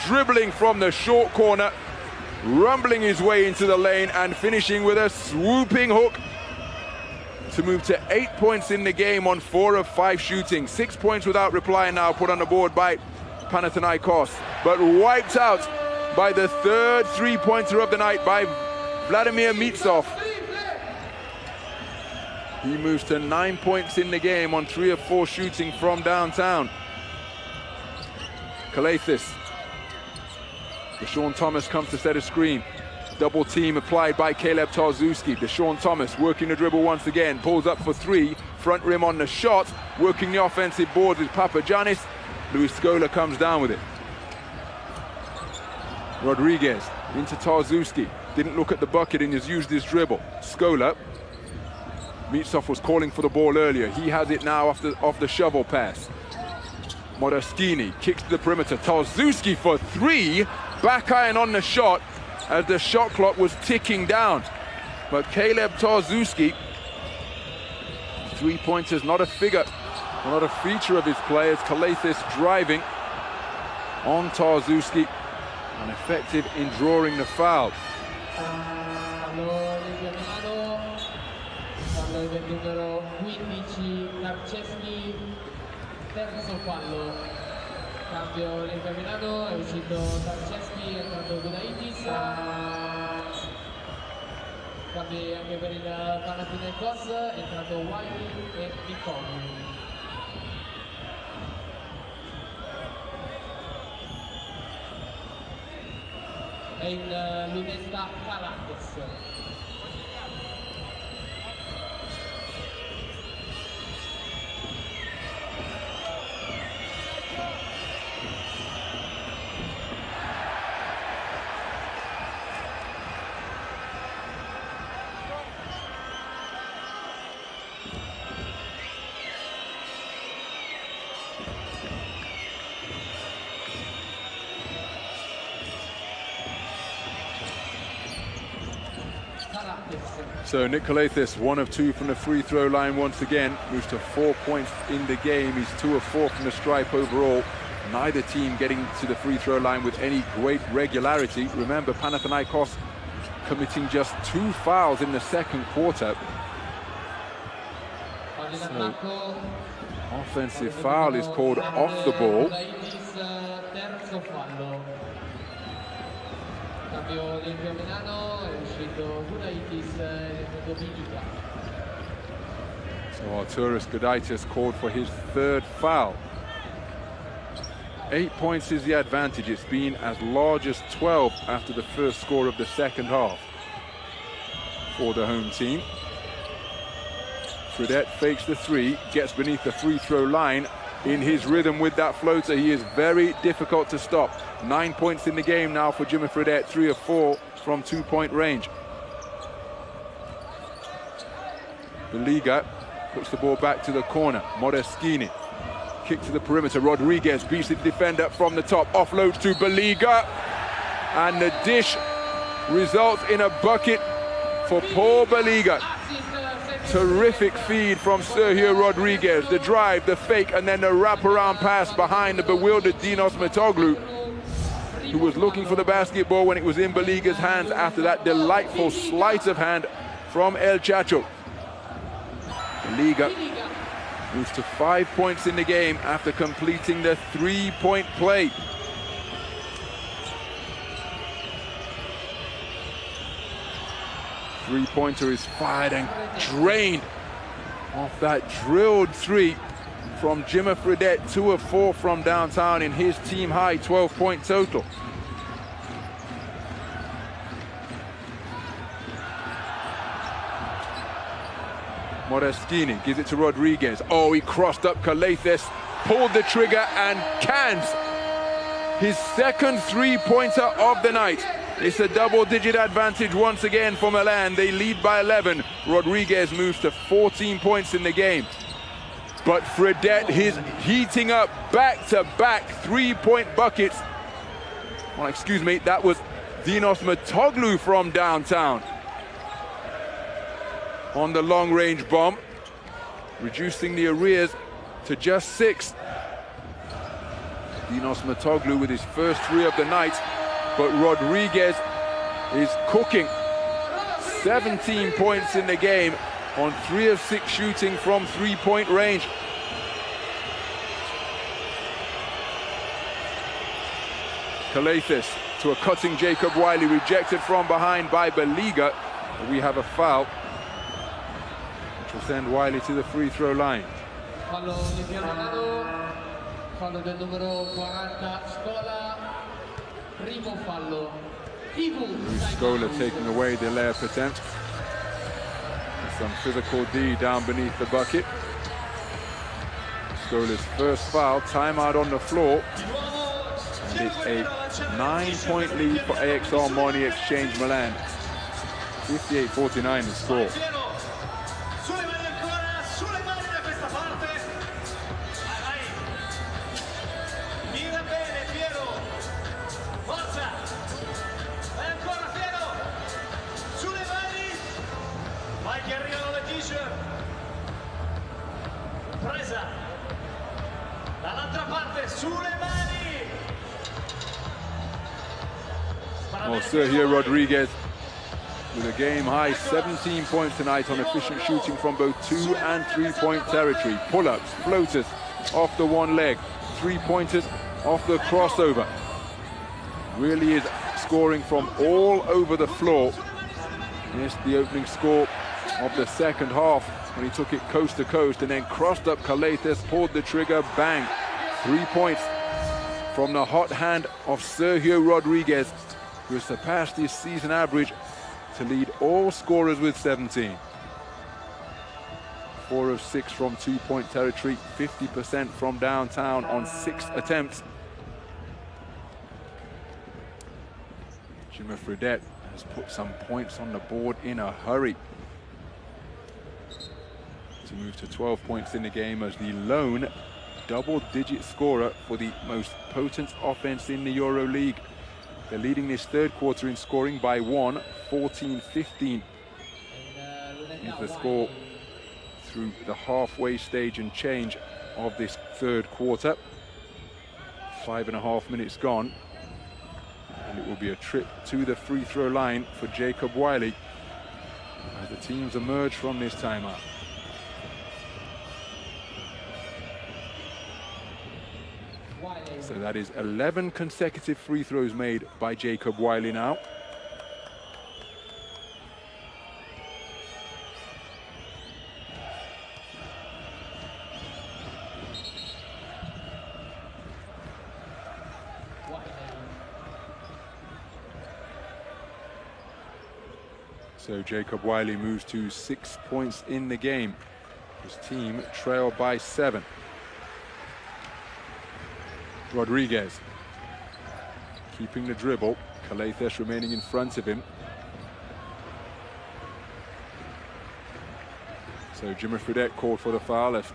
Dribbling from the short corner, rumbling his way into the lane and finishing with a swooping hook to move to 8 points in the game on 4 of 5 shooting. 6 points without reply now put on the board by Panathinaikos, but wiped out by the third three-pointer of the night by Vladimir Mitsov. He moves to 9 points in the game on 3 of 4 shooting from downtown. Calathes. Deshaun Thomas comes to set a screen. Double team applied by Caleb Tarczewski. Deshaun Thomas working the dribble once again. Pulls up for three. Front rim on the shot. Working the offensive boards with Papagiannis. Luis Scola comes down with it. Rodriguez into Tarzuski. Didn't look at the bucket and has used his dribble. Scola. Mitsov was calling for the ball earlier. He has it now off the shovel pass. Modeschini kicks to the perimeter. Tarzuski for three. Back iron on the shot as the shot clock was ticking down. But Caleb Tarzuski, three-pointers not a figure, not a feature of his play, as Kalathis driving on Tarzuski and effective in drawing the foul. Fallo del numero 15, Tarczewski, terzo fallo. Cambio Olimpia Milano, è uscito Tarczewski, è entrato Gudaitis. Cambi anche per il Panathinaikos, è entrato Wiley e Mikoglu. È in lunesta Kalathis. So Nick Kalathis, 1 of 2 from the free throw line once again, moves to 4 points in the game. He's 2 of 4 from the stripe overall. Neither team getting to the free throw line with any great regularity. Remember, Panathinaikos committing just 2 fouls in the second quarter. So, offensive foul is called off the ball. Cambio Olimpia Milano, è uscito Gudaitis, è entrato Biliga. So Arturas Gudaitis called for his 3rd foul. 8 points is the advantage. It's been as large as 12 after the first score of the second half for the home team. Fredette fakes the 3, gets beneath the free throw line. In his rhythm with that floater, he is very difficult to stop. 9 points in the game now for Jimmy Fredette, 3 of 4 from 2-point range. Biliga puts the ball back to the corner. Modeschini, kick to the perimeter. Rodriguez beats the defender from the top, offloads to Biliga, and the dish results in a bucket for Paul Biliga. Terrific feed from Sergio Rodriguez. The drive, the fake, and then the wraparound pass behind the bewildered Dinos Mitoglu, who was looking for the basketball when it was in Biliga's hands after that delightful sleight of hand from El Chacho. Biliga moves to 5 points in the game after completing the 3-point play. Three-pointer is fired and drained off that drilled 3 from Jimmy Fredette, 2 of 4 from downtown in his team high 12-point total. Modeschini gives it to Rodriguez. Oh, he crossed up Kalathis, pulled the trigger and cans his second 3-pointer of the night. It's a double-digit advantage once again for Milan. They lead by 11. Rodriguez moves to 14 points in the game. But Fredette is heating up back-to-back 3-point buckets. Well, excuse me, that was Dinos Mitoglu from downtown on the long-range bomb, reducing the arrears to just 6. Dinos Mitoglu with his first 3 of the night. But Rodriguez is cooking. 17 points in the game on 3 of 6 shooting from 3-point range. Kalathis to a cutting Jacob Wiley, rejected from behind by Biliga. We have a foul, which will send Wiley to the free throw line. Fallo di Milano, fallo del numero 40 Scola. Primo fallo. Scola taking away the layup attempt. Some physical D down beneath the bucket. Scola's first foul, timeout on the floor. And it's a 9-point lead for AXR Money Exchange Milan. 58-49 the score. Sulle mani ancora, sulle mani da questa parte. Vai, vai. Mira bene, Piero. Forza. Vai ancora, Piero. Sulle mani. Vai che arrivano le t-shirt. Presa. Dall'altra parte, sulle mani. Well, Sergio Rodriguez with a game-high 17 points tonight on efficient shooting from both 2- and 3-point territory. Pull-ups, floaters off the one leg, 3-pointers off the crossover. Really is scoring from all over the floor. Missed the opening score of the second half when he took it coast to coast and then crossed up Calathes, pulled the trigger, bang. 3 points from the hot hand of Sergio Rodriguez, who has surpassed his season average to lead all scorers with 17. 4 of 6 from 2-point territory, 50% from downtown on 6 attempts. Jimmer Fredette has put some points on the board in a hurry to move to 12 points in the game as the lone double-digit scorer for the most potent offense in the EuroLeague. They're leading this third quarter in scoring by 1, 14-15 is the score through the halfway stage and change of this third quarter. 5.5 minutes gone, and it will be a trip to the free throw line for Jacob Wiley as the teams emerge from this timeout. So that is 11 consecutive free throws made by Jacob Wiley now. So Jacob Wiley moves to 6 points in the game. His team trailed by 7. Rodriguez keeping the dribble. Calathes remaining in front of him. So Jimmer Fredette called for the foul as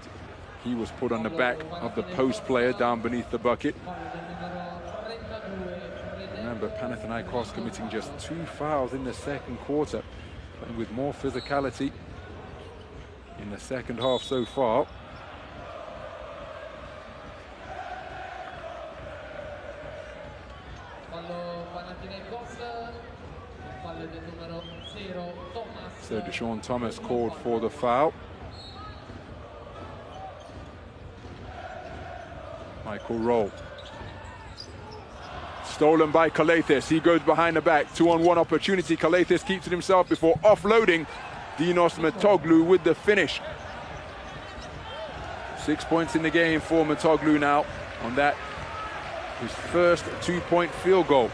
he was put on the back of the post player down beneath the bucket. Remember, Panathinaikos committing just 2 fouls in the second quarter, playing with more physicality in the second half so far. So Deshaun Thomas called for the foul. Michael Roll. Stolen by Calathes. He goes behind the back. 2-on-1 opportunity. Calathes keeps it himself before offloading. Dinos Metoglou with the finish. 6 points in the game for Metoglou now on that. His first 2-point field goal.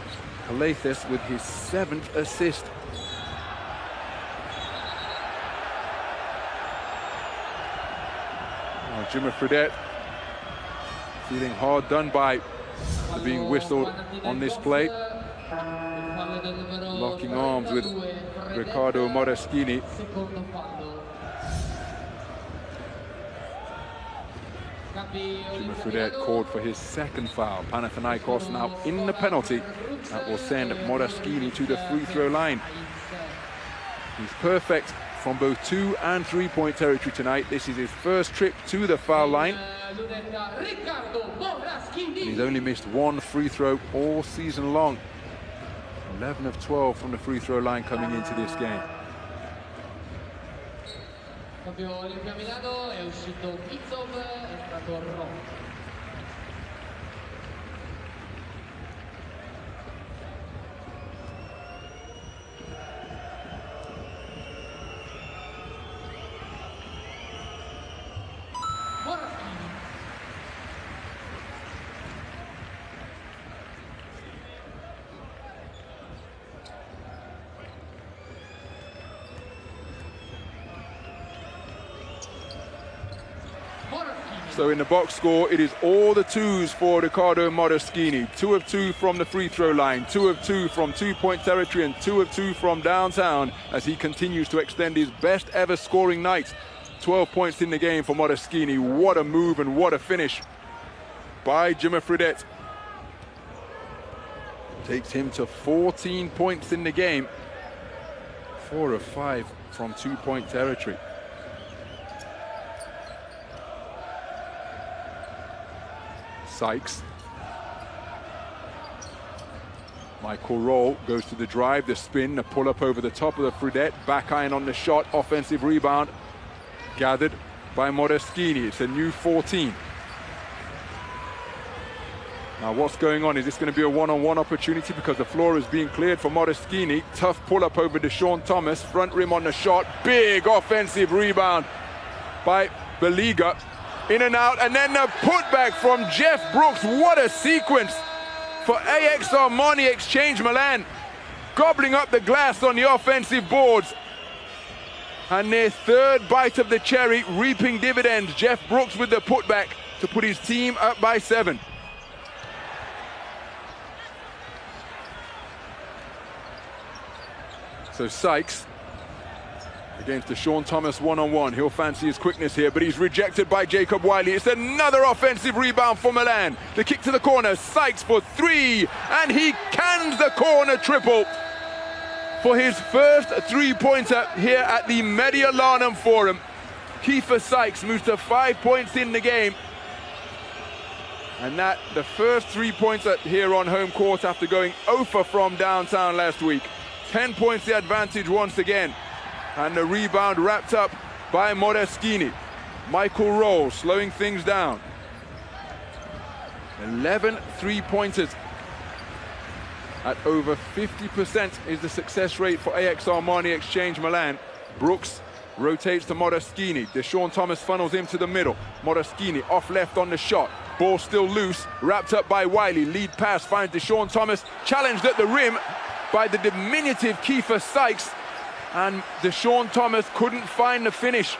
Calathes with his 7th assist. Jimmer Fredette feeling hard done by being whistled on this play. Locking arms with Riccardo Moraschini. Jimmer Fredette called for his 2nd foul. Panathinaikos now in the penalty. That will send Moraschini to the free throw line. He's perfect from both 2- and 3-point territory tonight. This is his first trip to the foul line. And he's only missed 1 free throw all season long. 11 of 12 from the free throw line coming into this game. Cambio Olimpia Milano, è uscito Pizzov, è entrato Ron. So in the box score, it is all the twos for Riccardo Modeschini. 2 of 2 from the free throw line, 2 of 2 from two-point territory, and 2 of 2 from downtown as he continues to extend his best ever scoring night. 12 points in the game for Modeschini. What a move and what a finish by Jimmy Fredette. Takes him to 14 points in the game. 4 of 5 from two-point territory. Sykes. Michael Roll goes to the drive, the spin, the pull-up over the top of the Fredette, back iron on the shot, offensive rebound, gathered by Modeschini. It's a new 14. Now what's going on? Is this going to be a one-on-one opportunity because the floor is being cleared for Modeschini? Tough pull-up over Deshaun Thomas, front rim on the shot, big offensive rebound by Beliga. In and out, and then the putback from Jeff Brooks. What a sequence for AX Armani Exchange Milan, gobbling up the glass on the offensive boards. And their third bite of the cherry, reaping dividends. Jeff Brooks with the putback to put his team up by 7. So Sykes against Deshaun Thomas one-on-one. He'll fancy his quickness here, but he's rejected by Jacob Wiley. It's another offensive rebound for Milan. The kick to the corner, Sykes for 3, and he cans the corner triple for his first three-pointer here at the MIlano Forum. Kiefer Sykes moves to 5 points in the game. And that, the first three-pointer here on home court after going 0 for from downtown last week. 10 points the advantage once again. And the rebound wrapped up by Modeschini. Michael Roll slowing things down. 11 three-pointers. At over 50% is the success rate for AX Armani Exchange Milan. Brooks rotates to Modeschini. Deshaun Thomas funnels him to the middle. Modeschini off left on the shot. Ball still loose, wrapped up by Wiley. Lead pass finds Deshaun Thomas, challenged at the rim by the diminutive Kiefer Sykes. And Deshaun Thomas couldn't find the finish.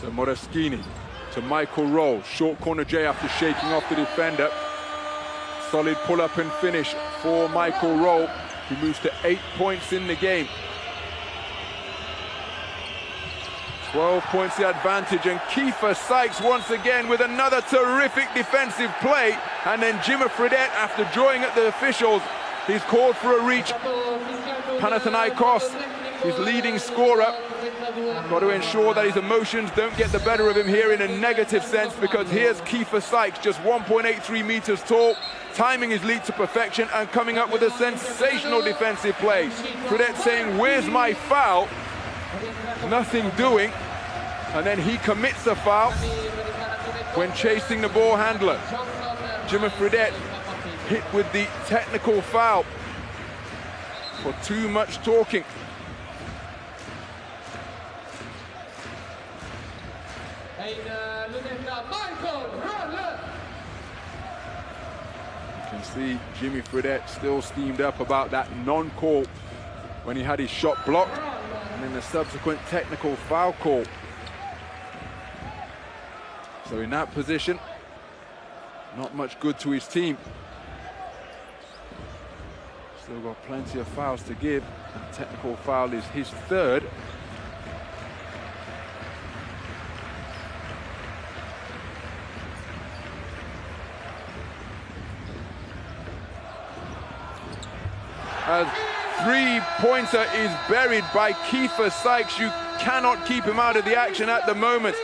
So Modeschini to Michael Roll. Short corner J after shaking off the defender. Solid pull-up and finish for Michael Roll, who moves to 8 points in the game. 12 points the advantage, and Kiefer Sykes once again with another terrific defensive play. And then Jimmy Fredette, after drawing at the officials, he's called for a reach. Panathinaikos, his leading scorer, got to ensure that his emotions don't get the better of him here in a negative sense, because here's Kiefer Sykes, just 1.83 meters tall, timing his lead to perfection and coming up with a sensational defensive play. Fredette saying, "Where's my foul?" Nothing doing, and then he commits a foul when chasing the ball handler. Jimmy Fredette hit with the technical foul for too much talking. You can see Jimmy Fredette still steamed up about that non-call when he had his shot blocked, and then the subsequent technical foul call. So in that position, not much good to his team. Still got plenty of fouls to give, and technical foul is his third. A three-pointer is buried by Kiefer Sykes. You cannot keep him out of the action at the moment.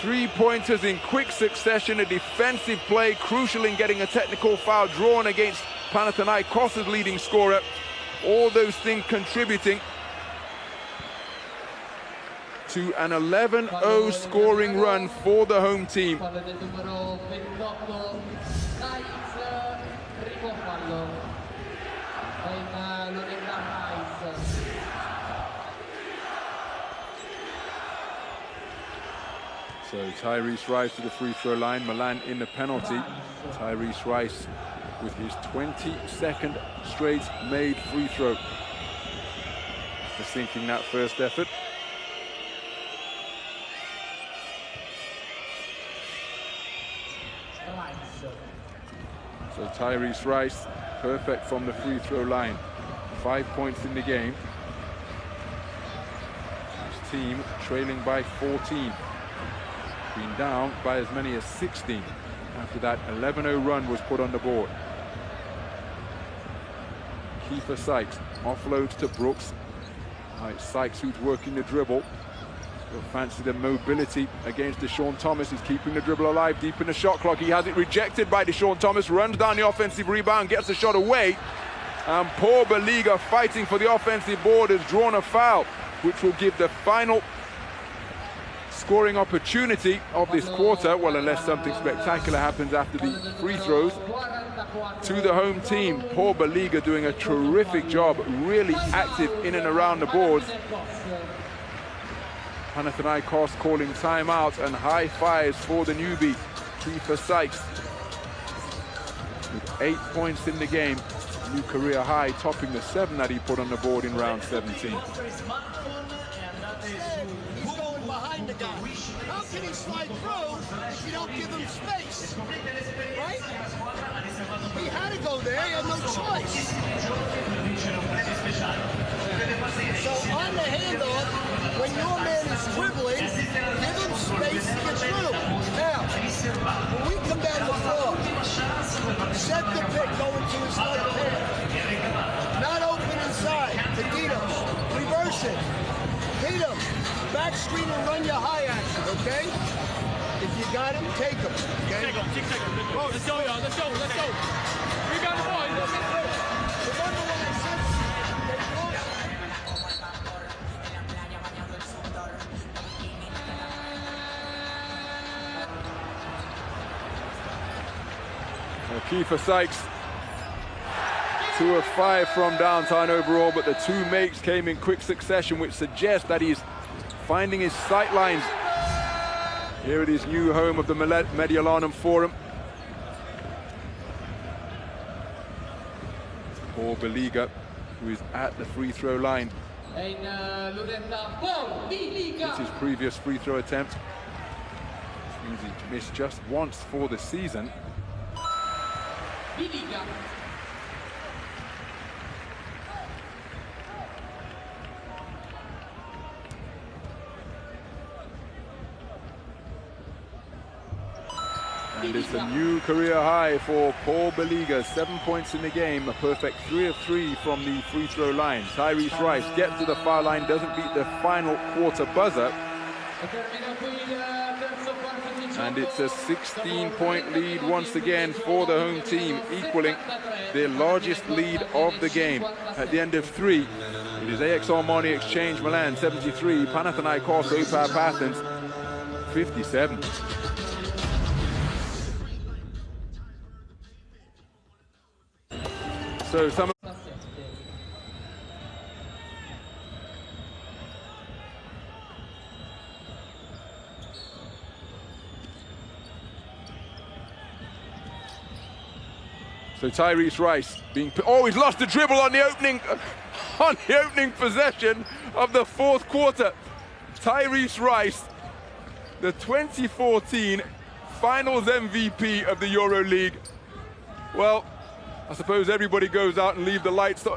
3 pointers in quick succession, a defensive play, crucial in getting a technical foul drawn against Panathinaikos' leading scorer. All those things contributing to an 11-0 scoring run for the home team. So Tyrese Rice to the free throw line, Milan in the penalty. Tyrese Rice with his 22nd straight made free throw. Just sinking that first effort. So Tyrese Rice, perfect from the free throw line. 5 points in the game. His team trailing by 14. Been down by as many as 16 after that 11-0 run was put on the board. Kiefer Sykes offloads to Brooks. It's Sykes who's working the dribble. He'll fancy the mobility against Deshaun Thomas. He's keeping the dribble alive deep in the shot clock. He has it rejected by Deshaun Thomas, runs down the offensive rebound, gets the shot away. And Paul Baliga, fighting for the offensive board, has drawn a foul, which will give the final scoring opportunity of this quarter, well, unless something spectacular happens after the free throws, to the home team. Paul Baliga doing a terrific job, really active in and around the boards. Panathinaikos calling timeout, and high fives for the newbie, Kiefer Sykes, with 8 points in the game, new career high, topping the 7 that he put on the board in round 17. Behind the guy. How can he slide through if you don't give him space? Right? He had to go there, he had no choice. So on the handoff, when your man is dribbling, give him space to get through. Now, when we come down the floor, set the pick going to his left hand. Not open inside to Dinos. Reverse it. Hit him. Back screen and run your high action, okay? If you got him, take him, okay? Take him. Let's go, y'all. Let's go. Rebound the ball. Remember when I said Kiefer Sykes, 2 of 5 from downtown overall, but the 2 makes came in quick succession, which suggests that he's finding his sight lines here at his new home of the MIlano Forum. Paul Baliga, who is at the free throw line. It's his previous free throw attempt. Which means he missed just once for the season. And it's a new career high for Paul Baliga, 7 points in the game, a perfect 3 of 3 from the free throw line. Tyrese Rice gets to the foul line, doesn't beat the final quarter buzzer. And it's a 16-point lead once again for the home team, equaling their largest lead of the game. At the end of 3, it is AX Armani Exchange Milan 73, Panathinaikos OPAP Athens 57. So some. So Tyrese Rice being, he's lost the dribble on the opening possession of the fourth quarter. Tyrese Rice, the 2014 Finals MVP of the EuroLeague. Well, I suppose everybody goes out and leave the lights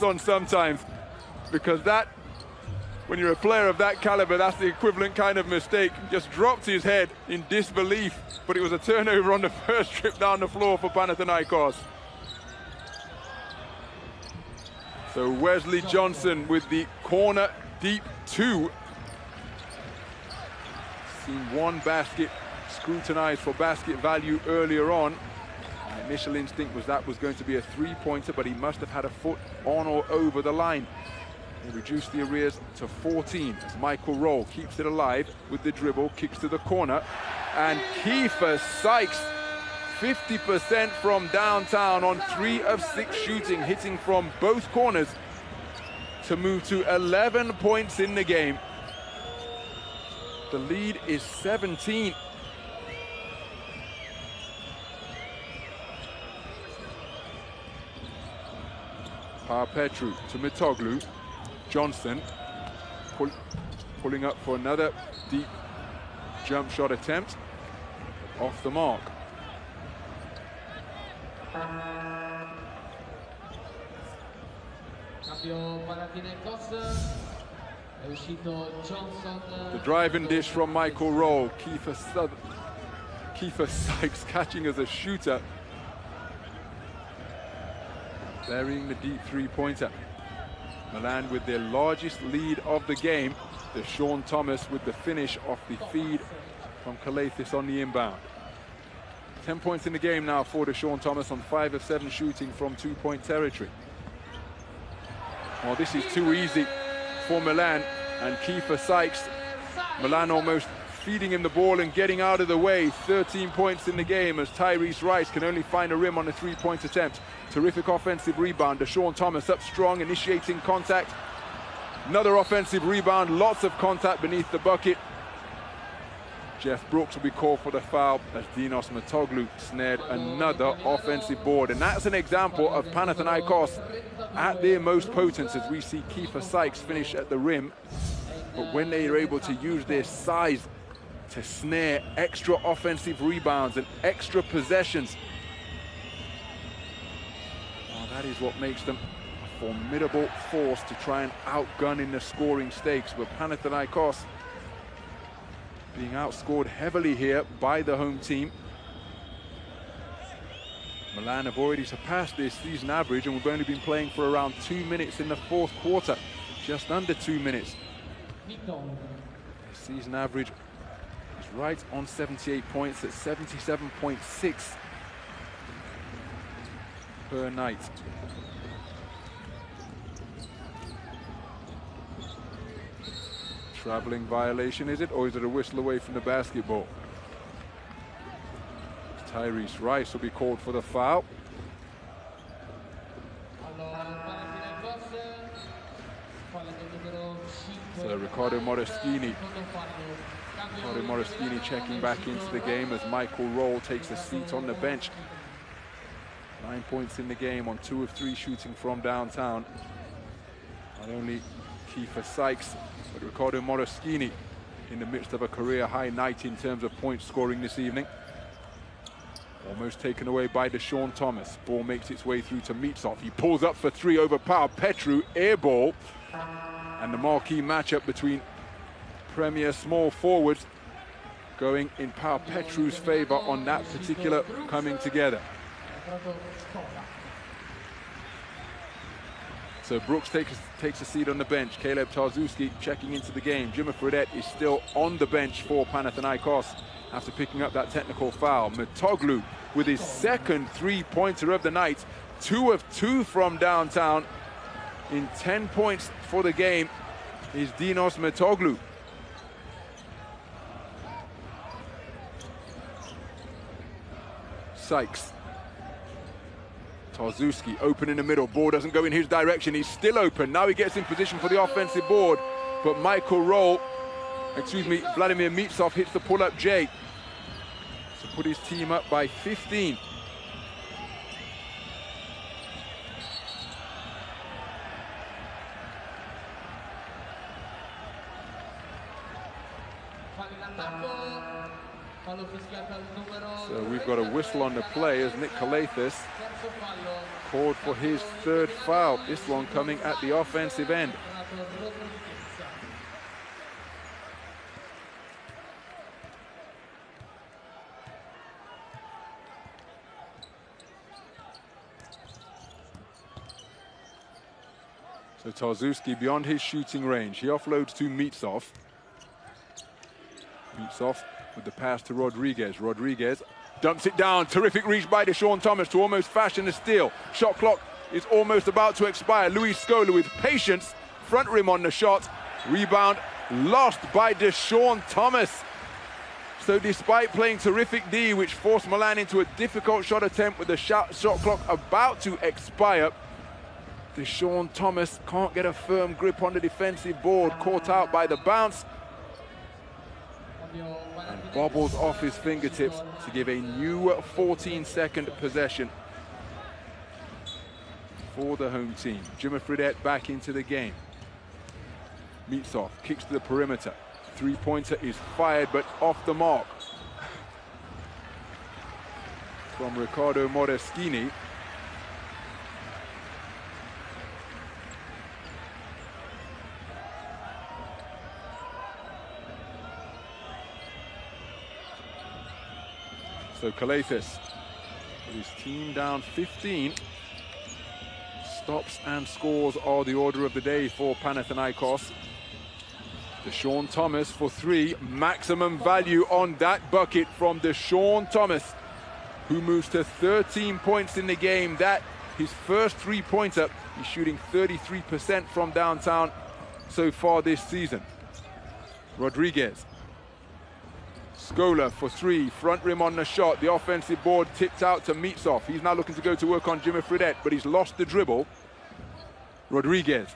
on sometimes, because that, when you're a player of that caliber, that's the equivalent kind of mistake. Just dropped his head in disbelief, but it was a turnover on the first trip down the floor for Panathinaikos. So Wesley Johnson with the corner deep 2. Seen one basket scrutinized for basket value earlier on. My initial instinct was that was going to be a 3-pointer, but he must have had a foot on or over the line. They reduced the arrears to 14 as Michael Roll keeps it alive with the dribble, kicks to the corner, and Kiefer Sykes, 50% from downtown on 3 of 6 shooting, hitting from both corners to move to 11 points in the game. The lead is 17. PAO Petru to Mitoglu. Johnson pulling up for another deep jump shot attempt. Off the mark. The drive-in dish from Michael Roll. Kiefer Sykes catching as a shooter. Burying the deep three-pointer. Milan with their largest lead of the game. Deshaun Thomas with the finish off the feed from Calathis on the inbound. 10 points in the game now for Deshaun Thomas on 5 of 7 shooting from two-point territory. Well, this is too easy for Milan, and Kiefer Sykes. Milan almost feeding him the ball and getting out of the way. 13 points in the game as Tyrese Rice can only find a rim on a three-point attempt. Terrific offensive rebound. Deshaun Thomas up strong, initiating contact. Another offensive rebound, lots of contact beneath the bucket. Jeff Brooks will be called for the foul as Dinos Mitoglu snared another offensive board. And that's an example of Panathinaikos at their most potent, as we see Kiefer Sykes finish at the rim. But when they are able to use their size to snare extra offensive rebounds and extra possessions, well, that is what makes them a formidable force to try and outgun in the scoring stakes. But Panathinaikos being outscored heavily here by the home team. Milan have already surpassed their season average, and we've only been playing for around 2 minutes in the fourth quarter. Just under 2 minutes. The season average is right on 78 points at 77.6 per night. Traveling violation, is it? Or is it a whistle away from the basketball? Tyrese Rice will be called for the foul. So Riccardo Moraschini checking back into the game as Michael Roll takes a seat on the bench. 9 points in the game on 2 of 3 shooting from downtown. Not only Kiefer Sykes, but Riccardo Moraschini in the midst of a career-high night in terms of point scoring this evening. Almost taken away by Deshaun Thomas. Ball makes its way through to Mitsov. He pulls up for 3 over PAO Petru, air ball. And the marquee matchup between premier small forwards going in PAO Petru's favor on that particular coming together. So Brooks takes a seat on the bench. Caleb Tarzuski checking into the game. Jimmy Fredette is still on the bench for Panathinaikos after picking up that technical foul. Mitoglu with his second three-pointer of the night. 2 of 2 from downtown. In 10 points for the game is Dinos Mitoglu. Sykes. Tarzuski open in the middle. Ball doesn't go in his direction. He's still open. Now he gets in position for the offensive board. But Vladimir Mitsov hits the pull-up J to put his team up by 15. So we've got a whistle on the play as Nick Calathis called for his 3rd foul. This one coming at the offensive end. So Tarzuski beyond his shooting range. He offloads to Mitsov. Mitsov with the pass to Rodriguez. Rodriguez dumps it down. Terrific reach by Deshaun Thomas to almost fashion a steal. Shot clock is almost about to expire. Luis Scola with patience. Front rim on the shot. Rebound lost by Deshaun Thomas. So despite playing terrific D, which forced Milan into a difficult shot attempt with the shot clock about to expire, Deshaun Thomas can't get a firm grip on the defensive board. Caught out by the bounce. and bobbles off his fingertips to give a new 14-second possession for the home team. Jimmy Fredette back into the game. Mitsov kicks to the perimeter. Three-pointer is fired, but off the mark from Riccardo Moreschini. So Calathes, with his team down 15, stops and scores are the order of the day for Panathinaikos. Deshaun Thomas for three, maximum value on that bucket from Deshaun Thomas, who moves to 13 points in the game. That, his first three-pointer. He's shooting 33% from downtown so far this season. Rodriguez. Scola for three, front rim on the shot. The offensive board tipped out to Mitsov. He's now looking to go to work on Jimmy Fredette, but he's lost the dribble. Rodriguez.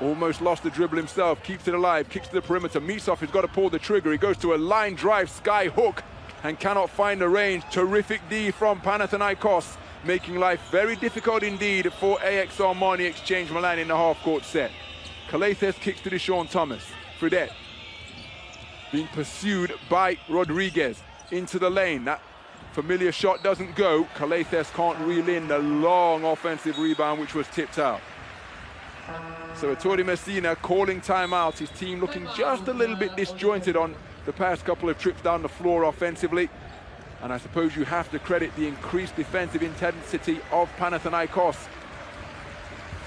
Almost lost the dribble himself, keeps it alive, kicks to the perimeter. Mitsov has got to pull the trigger. He goes to a line drive, sky hook, and cannot find the range. Terrific D from Panathinaikos, making life very difficult indeed for AX Armani Exchange Milan in the half-court set. Calathes kicks to Deshaun Thomas. Fredette being pursued by Rodriguez into the lane. That familiar shot doesn't go. Calathes can't reel in the long offensive rebound, which was tipped out. So Ettore Messina calling timeout. His team looking just a little bit disjointed on the past couple of trips down the floor offensively. And I suppose you have to credit the increased defensive intensity of Panathinaikos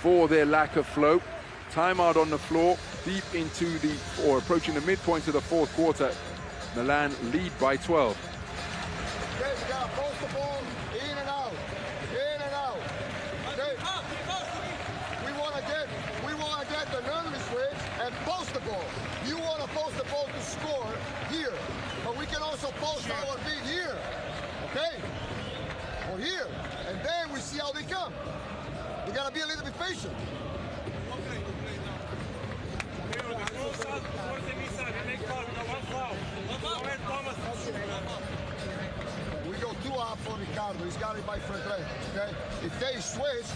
for their lack of flow. Timeout on the floor, deep into the, or approaching the midpoint of the fourth quarter. Milan lead by 12. Okay, we gotta post the ball in and out, in and out. Okay. We wanna get the early switch and post the ball. You wanna post the ball to score here, but we can also post our beat here, okay? Or here, and then we see how they come. We gotta be a little bit patient. We go two out for Ricardo. He's got it by Fredette, okay? If they switch,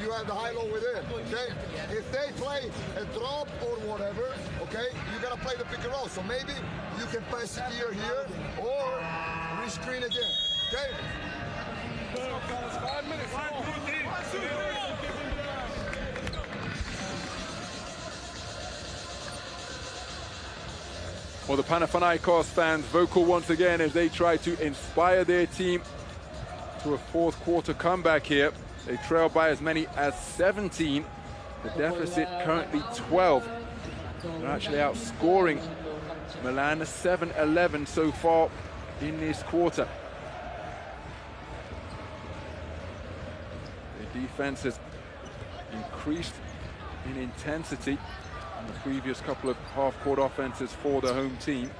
you have the high-low within, okay? If they play a drop or whatever, okay, you gotta play the pick and roll. So maybe you can pass it here, or rescreen again, okay? 5 minutes. 1, 2, 3. Well, the Panathinaikos fans vocal once again as they try to inspire their team to a fourth quarter comeback here. They trail by as many as 17. The deficit currently 12. They're actually outscoring Milan 7-11 so far in this quarter. Their defense has increased in intensity in the previous couple of half-court offenses for the home team.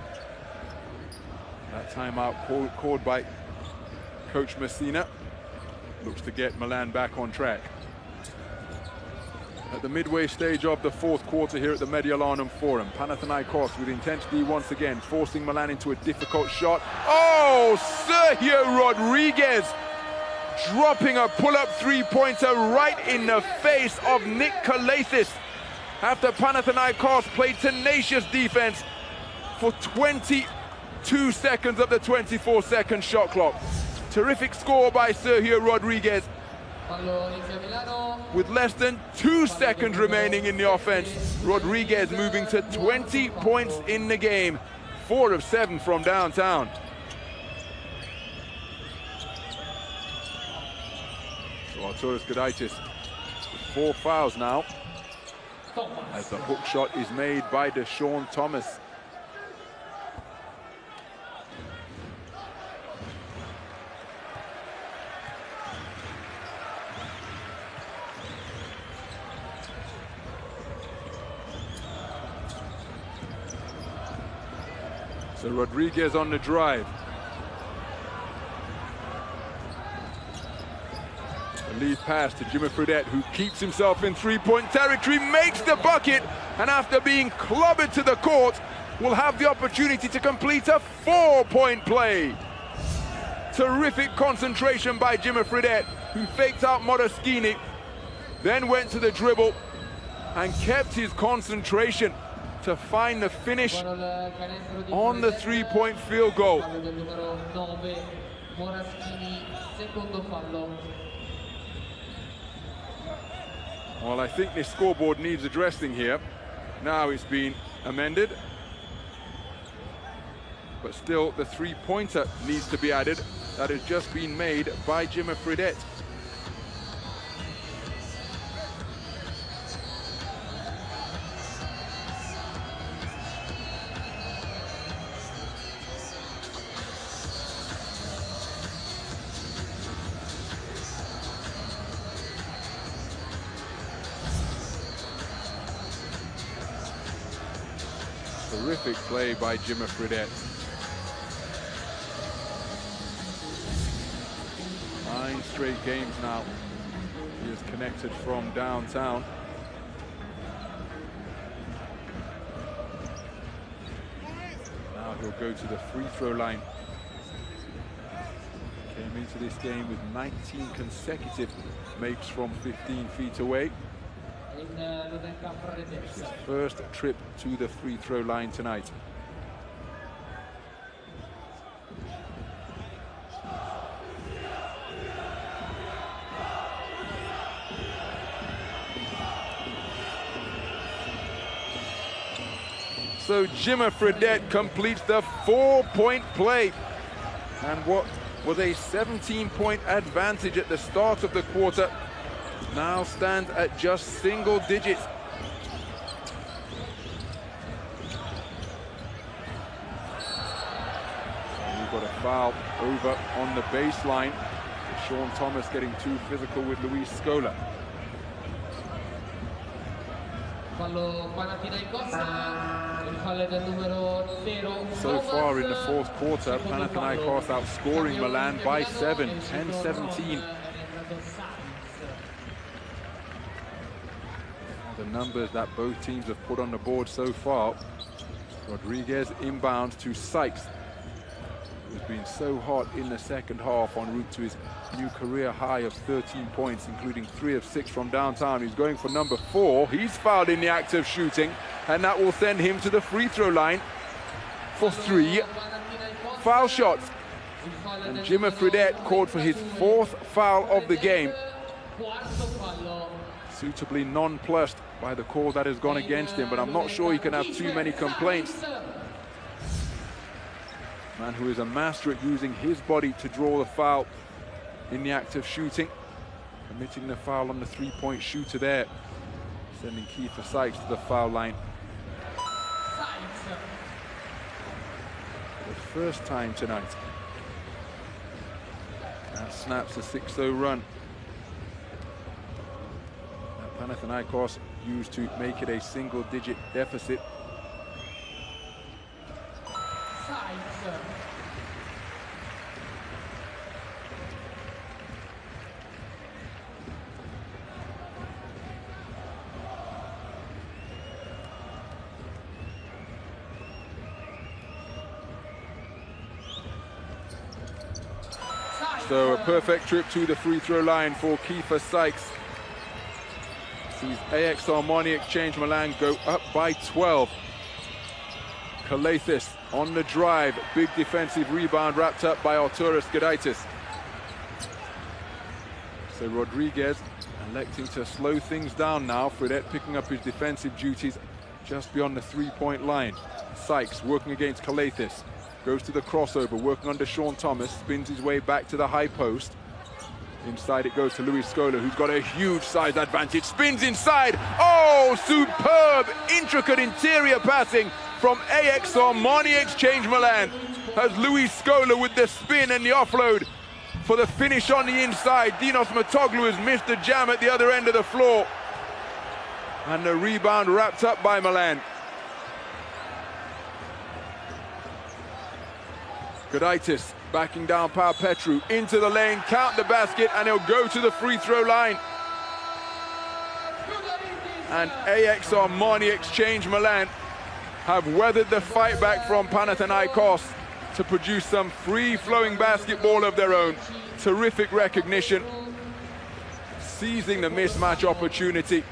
That timeout called by Coach Messina looks to get Milan back on track. At the midway stage of the fourth quarter here at the MIlano Forum, Panathinaikos with intensity once again, forcing Milan into a difficult shot. Oh, Sergio Rodriguez dropping a pull-up three-pointer right in the face of Nick Calathes after Panathinaikos played tenacious defense for 22 seconds of the 24-second shot clock. Terrific score by Sergio Rodriguez. With less than 2 seconds remaining in the offense, Rodriguez moving to 20 points in the game, 4 of 7 from downtown. So Arturas Gudaitis with 4 fouls now, as the hook shot is made by Deshaun Thomas. So Rodriguez on the drive. The lead pass to Jimmy Fredette, who keeps himself in three-point territory, makes the bucket, and after being clobbered to the court, will have the opportunity to complete a 4-point play. Terrific concentration by Jimmy Fredette, who faked out Moraschini, then went to the dribble and kept his concentration to find the finish on the three-point field goal. Well, I think this scoreboard needs addressing here. Now it's been amended, but still the three-pointer needs to be added. That has just been made by Jimmy Fredette. Terrific play by Jimmy Fredette. 9 straight games now. He has connected from downtown. Now he'll go to the free throw line. Came into this game with 19 consecutive makes from 15 feet away. His first trip to the free throw line tonight. So Jimmy Fredette completes the 4-point play. And what was a 17-point advantage at the start of the quarter now stands at just single digits. We've got a foul over on the baseline. Sean Thomas getting too physical with Luis Scola. So far in the fourth quarter, Panathinaikos outscoring Milan by 7, 10-17. The numbers that both teams have put on the board so far. Rodriguez inbound to Sykes, who's been so hot in the second half, en route to his new career high of 13 points, including 3 of 6 from downtown. He's going for number 4. He's fouled in the act of shooting, and that will send him to the free throw line for 3 foul shots. And Jimmy Fredette called for his 4th foul of the game. Suitably nonplussed by the call that has gone against him, but I'm not sure he can have too many complaints. Man who is a master at using his body to draw the foul in the act of shooting, committing the foul on the three-point shooter there, sending Kiefer Sykes to the foul line. For the first time tonight. That snaps a 6-0 run. Panathinaikos used to make it a single-digit deficit. So a perfect trip to the free throw line for Kiefer Sykes. Sees AXR Money Exchange Milan go up by 12. Kalathis on the drive, big defensive rebound wrapped up by Arturas Gudaitis. So Rodriguez electing to slow things down now. Fredette picking up his defensive duties just beyond the three-point line. Sykes working against Kalathis. Goes to the crossover, working under Sean Thomas, spins his way back to the high post. Inside it goes to Luis Scola, who's got a huge size advantage. Spins inside. Oh, superb, intricate interior passing from AXR Money Exchange Milan. As Luis Scola with the spin and the offload for the finish on the inside. Dinos Matoglu has missed the jam at the other end of the floor. And the rebound wrapped up by Milan. Gudaitis backing down PAO Petru into the lane, count the basket, and he'll go to the free throw line. And AX Armani Exchange Milan have weathered the fight back from Panathinaikos to produce some free-flowing basketball of their own. Terrific recognition, seizing the mismatch opportunity.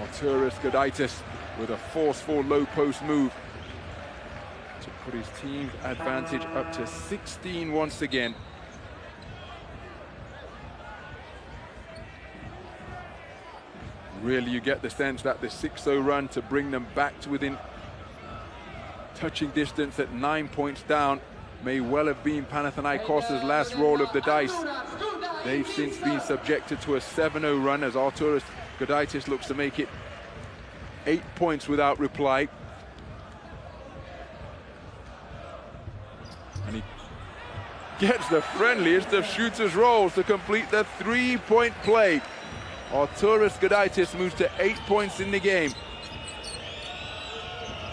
Arturas Gudaitis with a forceful low post move to put his team's advantage up to 16 once again. Really, you get the sense that the 6-0 run to bring them back to within touching distance at 9 points down may well have been Panathinaikos' last roll of the dice. They've since been subjected to a 7-0 run as Arturas Gudaitis looks to make it 8 points without reply. And he gets the friendliest of shooters' rolls to complete the 3-point play. Arturas Gudaitis moves to 8 points in the game.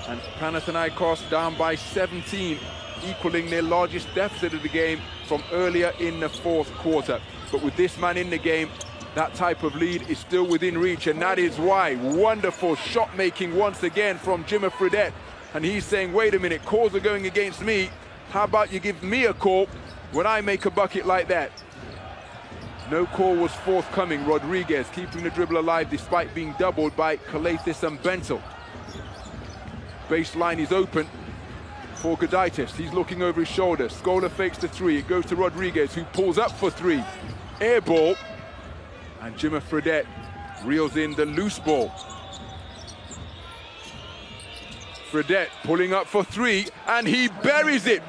And Panathinaikos down by 17, equaling their largest deficit of the game from earlier in the fourth quarter. But with this man in the game, that type of lead is still within reach, and that is why wonderful shot making once again from Jimmer Fredette. And he's saying, wait a minute, calls are going against me. How about you give me a call when I make a bucket like that? No call was forthcoming. Rodriguez keeping the dribble alive despite being doubled by Kalathis and Bentel. Baseline is open for Gudaitis. He's looking over his shoulder. Scola fakes the three. It goes to Rodriguez, who pulls up for three. Air ball. And Jimmer Fredette reels in the loose ball. Fredette pulling up for three, and he buries it.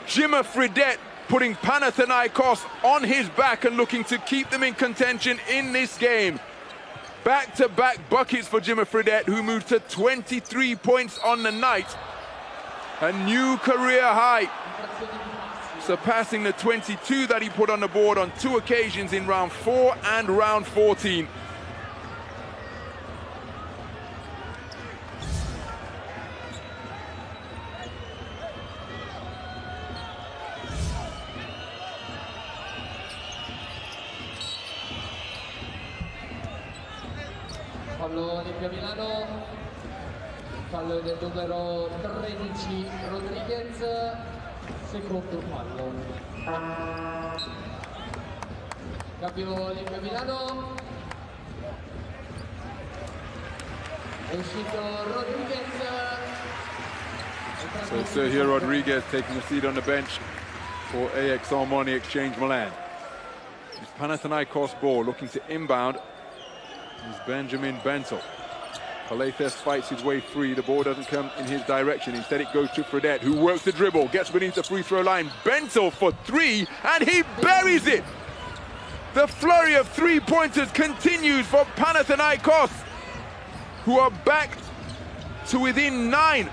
Jimmer Fredette putting Panathinaikos on his back and looking to keep them in contention in this game. Back-to-back buckets for Jimmer Fredette, who moves to 23 points on the night. A new career high, surpassing the 22 that he put on the board on 2 occasions in round 4 and round 14. Fallo di MIlano, fallo del numero 13 Rodriguez, secondo fallo. Cambio di MIlano, è uscito Rodriguez. So Sergio Rodriguez taking a seat on the bench for AX Armani Exchange Milan. It's Panathinaikos ball, looking to inbound. Is Benjamin Bentel. Kalathis fights his way free. The ball doesn't come in his direction. Instead, it goes to Fredette, who works the dribble, gets beneath the free throw line. Bentel for three, and he buries it. The flurry of three-pointers continues for Panathinaikos, who are back to within 9.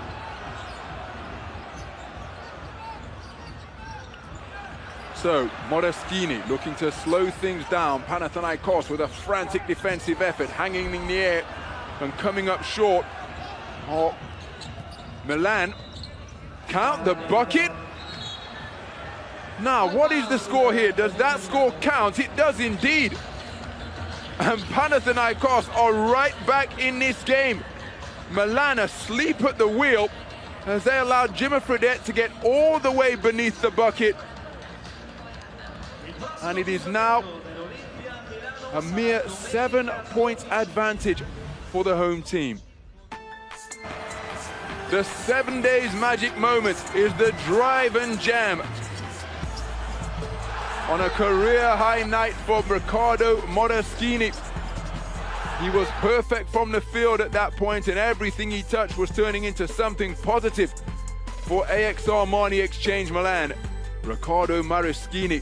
So, Modeschini looking to slow things down. Panathinaikos with a frantic defensive effort, hanging in the air and coming up short. Oh, Milan, count the bucket. Now, what is the score here? Does that score count? It does indeed. And Panathinaikos are right back in this game. Milan asleep at the wheel as they allowed Jimmer Fredette to get all the way beneath the bucket. And it is now a mere 7 points advantage for the home team. The 7 days magic moment is the drive and jam on a career high night for Riccardo Modeschini. He was perfect from the field at that point, and everything he touched was turning into something positive for AX Armani Exchange Milan. Riccardo Modeschini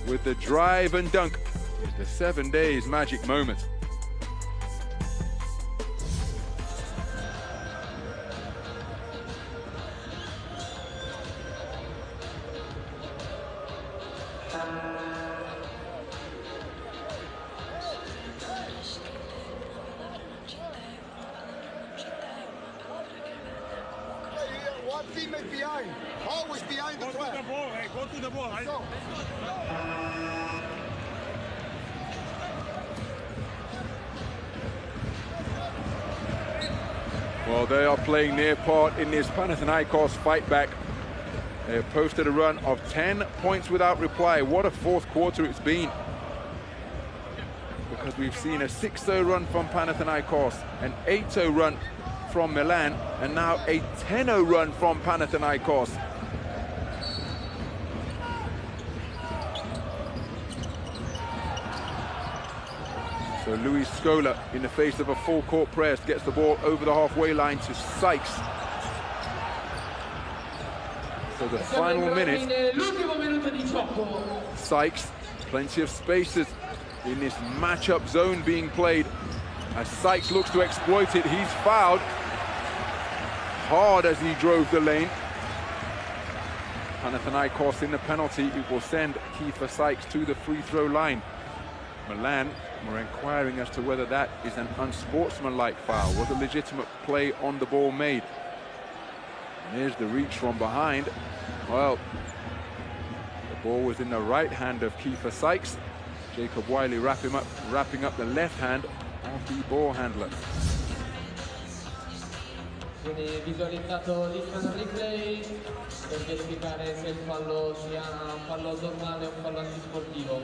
with the drive and dunk is the 7 days magic moment. One teammate behind. Always behind the Go to track. the ball, hey, go to the ball. Let's go. Well, they are playing their part in this Panathinaikos fight back. They have posted a run of 10 points without reply. What a fourth quarter it's been. Because we've seen a 6-0 run from Panathinaikos, an 8-0 run from Milan, and now a 10-0 run from Panathinaikos. So Luis Scola, in the face of a full court press, gets the ball over the halfway line to Sykes. So the final minute, Sykes, plenty of spaces in this matchup zone being played. As Sykes looks to exploit it, he's fouled hard as he drove the lane. Panathinaikos in the penalty, it will send Kiefer Sykes to the free throw line. Milan were inquiring as to whether that is an unsportsmanlike foul. Was a legitimate play on the ball made? And here's the reach from behind. Well, the ball was in the right hand of Kiefer Sykes. Jacob Wiley wrapping up the left hand of the ball handler. Viene visualizzato l'Instant Replay per verificare se il fallo sia un fallo normale o un fallo antisportivo.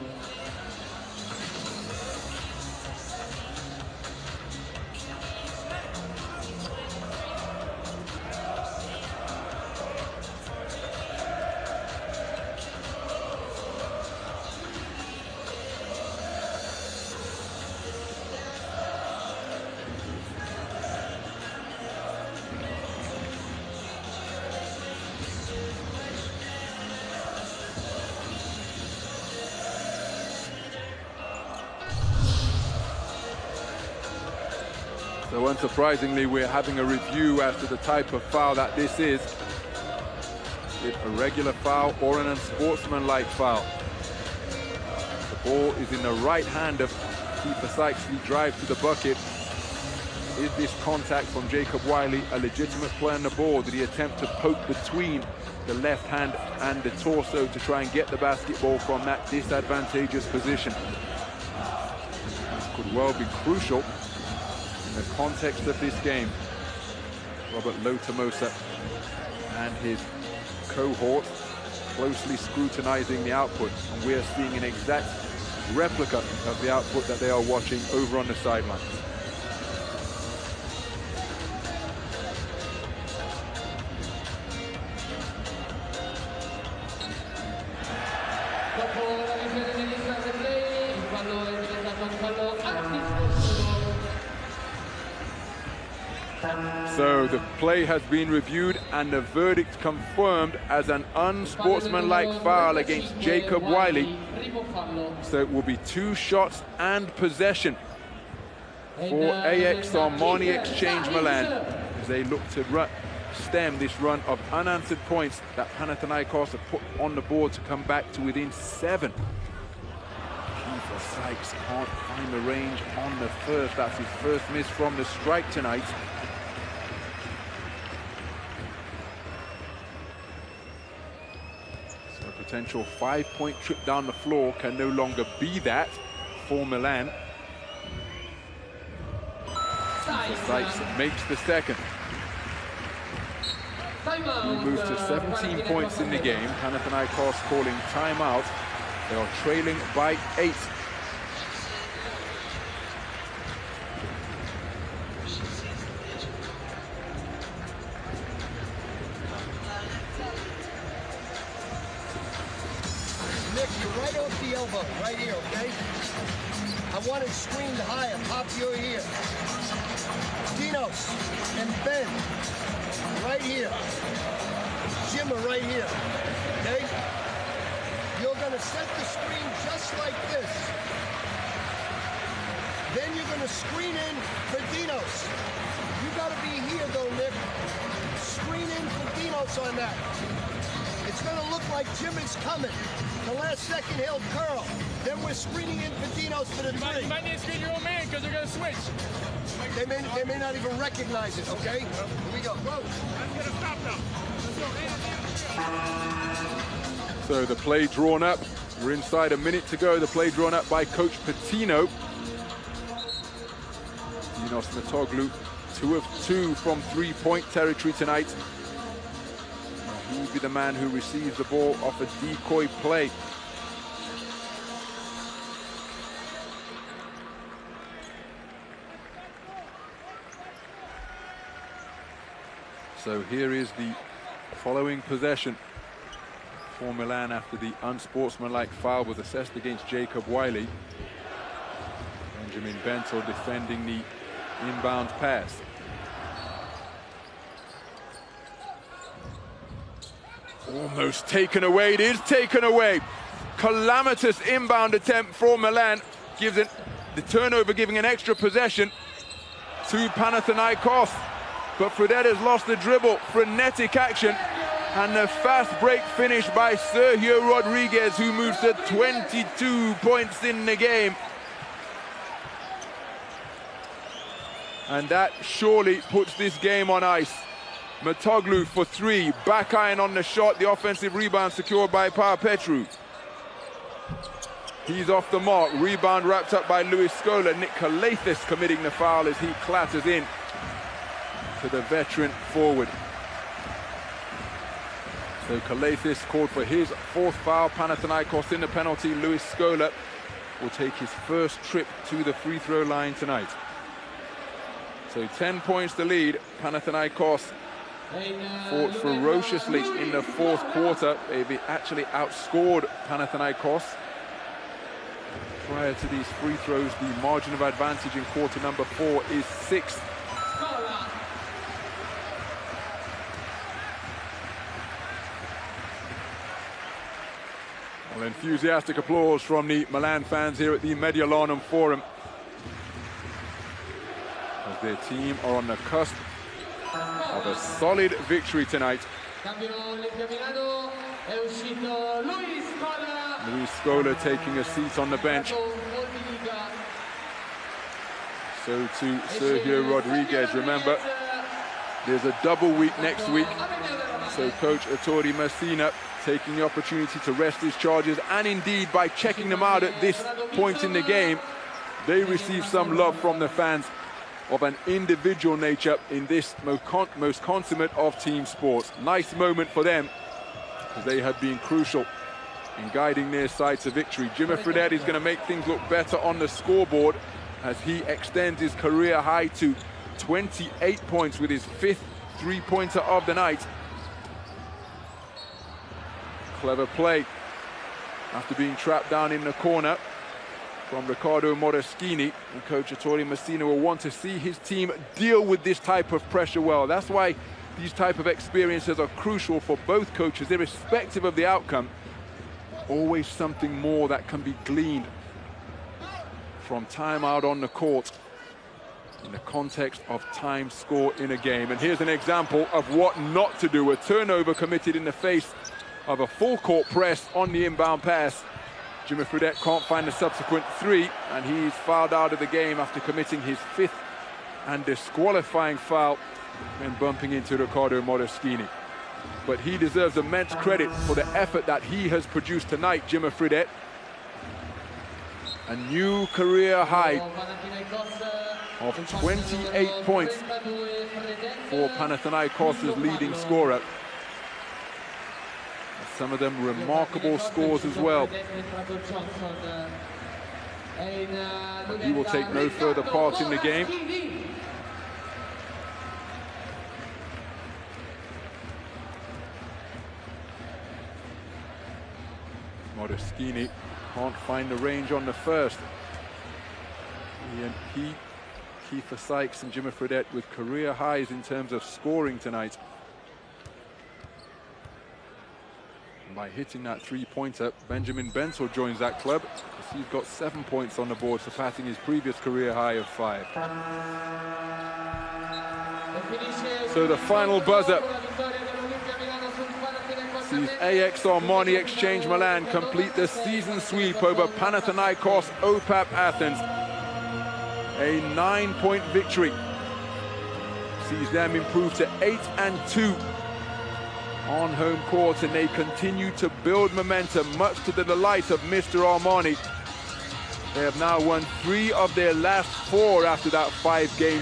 So unsurprisingly, we're having a review as to the type of foul that this is. Is it a regular foul or an unsportsmanlike foul? The ball is in the right hand of Kiefer Sykes. He drives to the bucket. Is this contact from Jacob Wiley a legitimate play on the ball? Did he attempt to poke between the left hand and the torso to try and get the basketball from that disadvantageous position? This could well be crucial in the context of this game. Robert Lotomosa and his cohort closely scrutinizing the output, and we are seeing an exact replica of the output that they are watching over on the sidelines. So the play has been reviewed and the verdict confirmed as an unsportsmanlike foul against Jacob Wiley. So it will be 2 shots and possession for AX Armani Exchange Milan as they look to stem this run of unanswered points that Panathinaikos have put on the board to come back to within 7. Kiefer Sykes can't find the range on the first. That's his first miss from the strike tonight. So a potential 5-point trip down the floor can no longer be that for Milan. Kiefer Sykes makes the second. He moves to 17 points in the game. Panathinaikos calling timeout. They are trailing by 8. Nick, you're right off the elbow, right here, okay? I want it screened higher, top of your ear. Dinos and Ben, right here. Jimmer right here, okay? You're gonna set the screen just like this. Then you're gonna screen in for Dinos. You gotta be here though, Nick. Screen in for Dinos on that. It's gonna look like Jimmer's coming. The last second he'll curl. Then we're screening in for Dinos for the 3. You might need to screen your own man because they're going gonna switch. They may not even recognize it, okay? Here we go. Go. Let's get a stop now. Let's go. So the play drawn up. We're inside a minute to go. The play drawn up by Coach Patino. Dinos Metoglou, 2 of 2 from three-point territory tonight. He'll be the man who receives the ball off a decoy play. So here is the following possession for Milan after the unsportsmanlike foul was assessed against Jacob Wiley. Benjamin Bentel defending the inbound pass. Almost taken away. It is taken away. Calamitous inbound attempt for Milan. Gives it the turnover, giving an extra possession to Panathinaikos. But Fredette has lost the dribble. Frenetic action. And a fast break finish by Sergio Rodriguez, who moves to 22 points in the game. And that surely puts this game on ice. Metoglou for 3, back iron on the shot, the offensive rebound secured by PAO Petru. He's off the mark, rebound wrapped up by Luis Scola. Nick Kalathis committing the foul as he clatters in to the veteran forward. So Kalathis called for his 4th foul. Panathinaikos in the penalty. Luis Scola will take his first trip to the free throw line tonight. So 10 points to lead. Panathinaikos fought ferociously in the 4th quarter. They've actually outscored Panathinaikos. Prior to these free throws, the margin of advantage in quarter number 4 is 6. Well, enthusiastic applause from the Milan fans here at the MIlano Forum, as their team are on the cusp of a solid victory tonight. Luis Scola taking a seat on the bench. So to Sergio Rodriguez. Remember, there's a double week next week. So Coach Ettore Messina taking the opportunity to rest his charges, and indeed by checking them out at this point in the game, they receive some love from the fans of an individual nature in this most consummate of team sports. Nice moment for them, because they have been crucial in guiding their side to victory. Jimmy Fredette is going to make things look better on the scoreboard as he extends his career high to 28 points with his 5th three-pointer of the night. Clever play after being trapped down in the corner from Riccardo Moreschini, and Coach Ettore Messina will want to see his team deal with this type of pressure well. That's why these type of experiences are crucial for both coaches, irrespective of the outcome. Always something more that can be gleaned from time out on the court in the context of time score in a game. And here's an example of what not to do. A turnover committed in the face of a full court press on the inbound pass. Jimmy Fredette can't find the subsequent 3, and he's fouled out of the game after committing his 5th and disqualifying foul and bumping into Riccardo Moreschini. But he deserves immense credit for the effort that he has produced tonight, Jimmy Fredette. A new career high of 28 points for Panathinaikos' leading scorer. Some of them remarkable scores as well. But he will take no further part in the game. Moreschini can't find the range on the first. Kiefer Sykes and Jimmy Fredette with career highs in terms of scoring tonight. By hitting that 3-pointer, Benjamin Bentel joins that club. He's got 7 points on the board, surpassing his previous career high of 5. So the final buzzer sees AX Armani Exchange Milan complete the season sweep over Panathinaikos OPAP Athens. A 9-point victory sees them improve to 8-2 on home court, and they continue to build momentum, much to the delight of Mr. Armani. They have now won 3 of their last 4 after that 5-game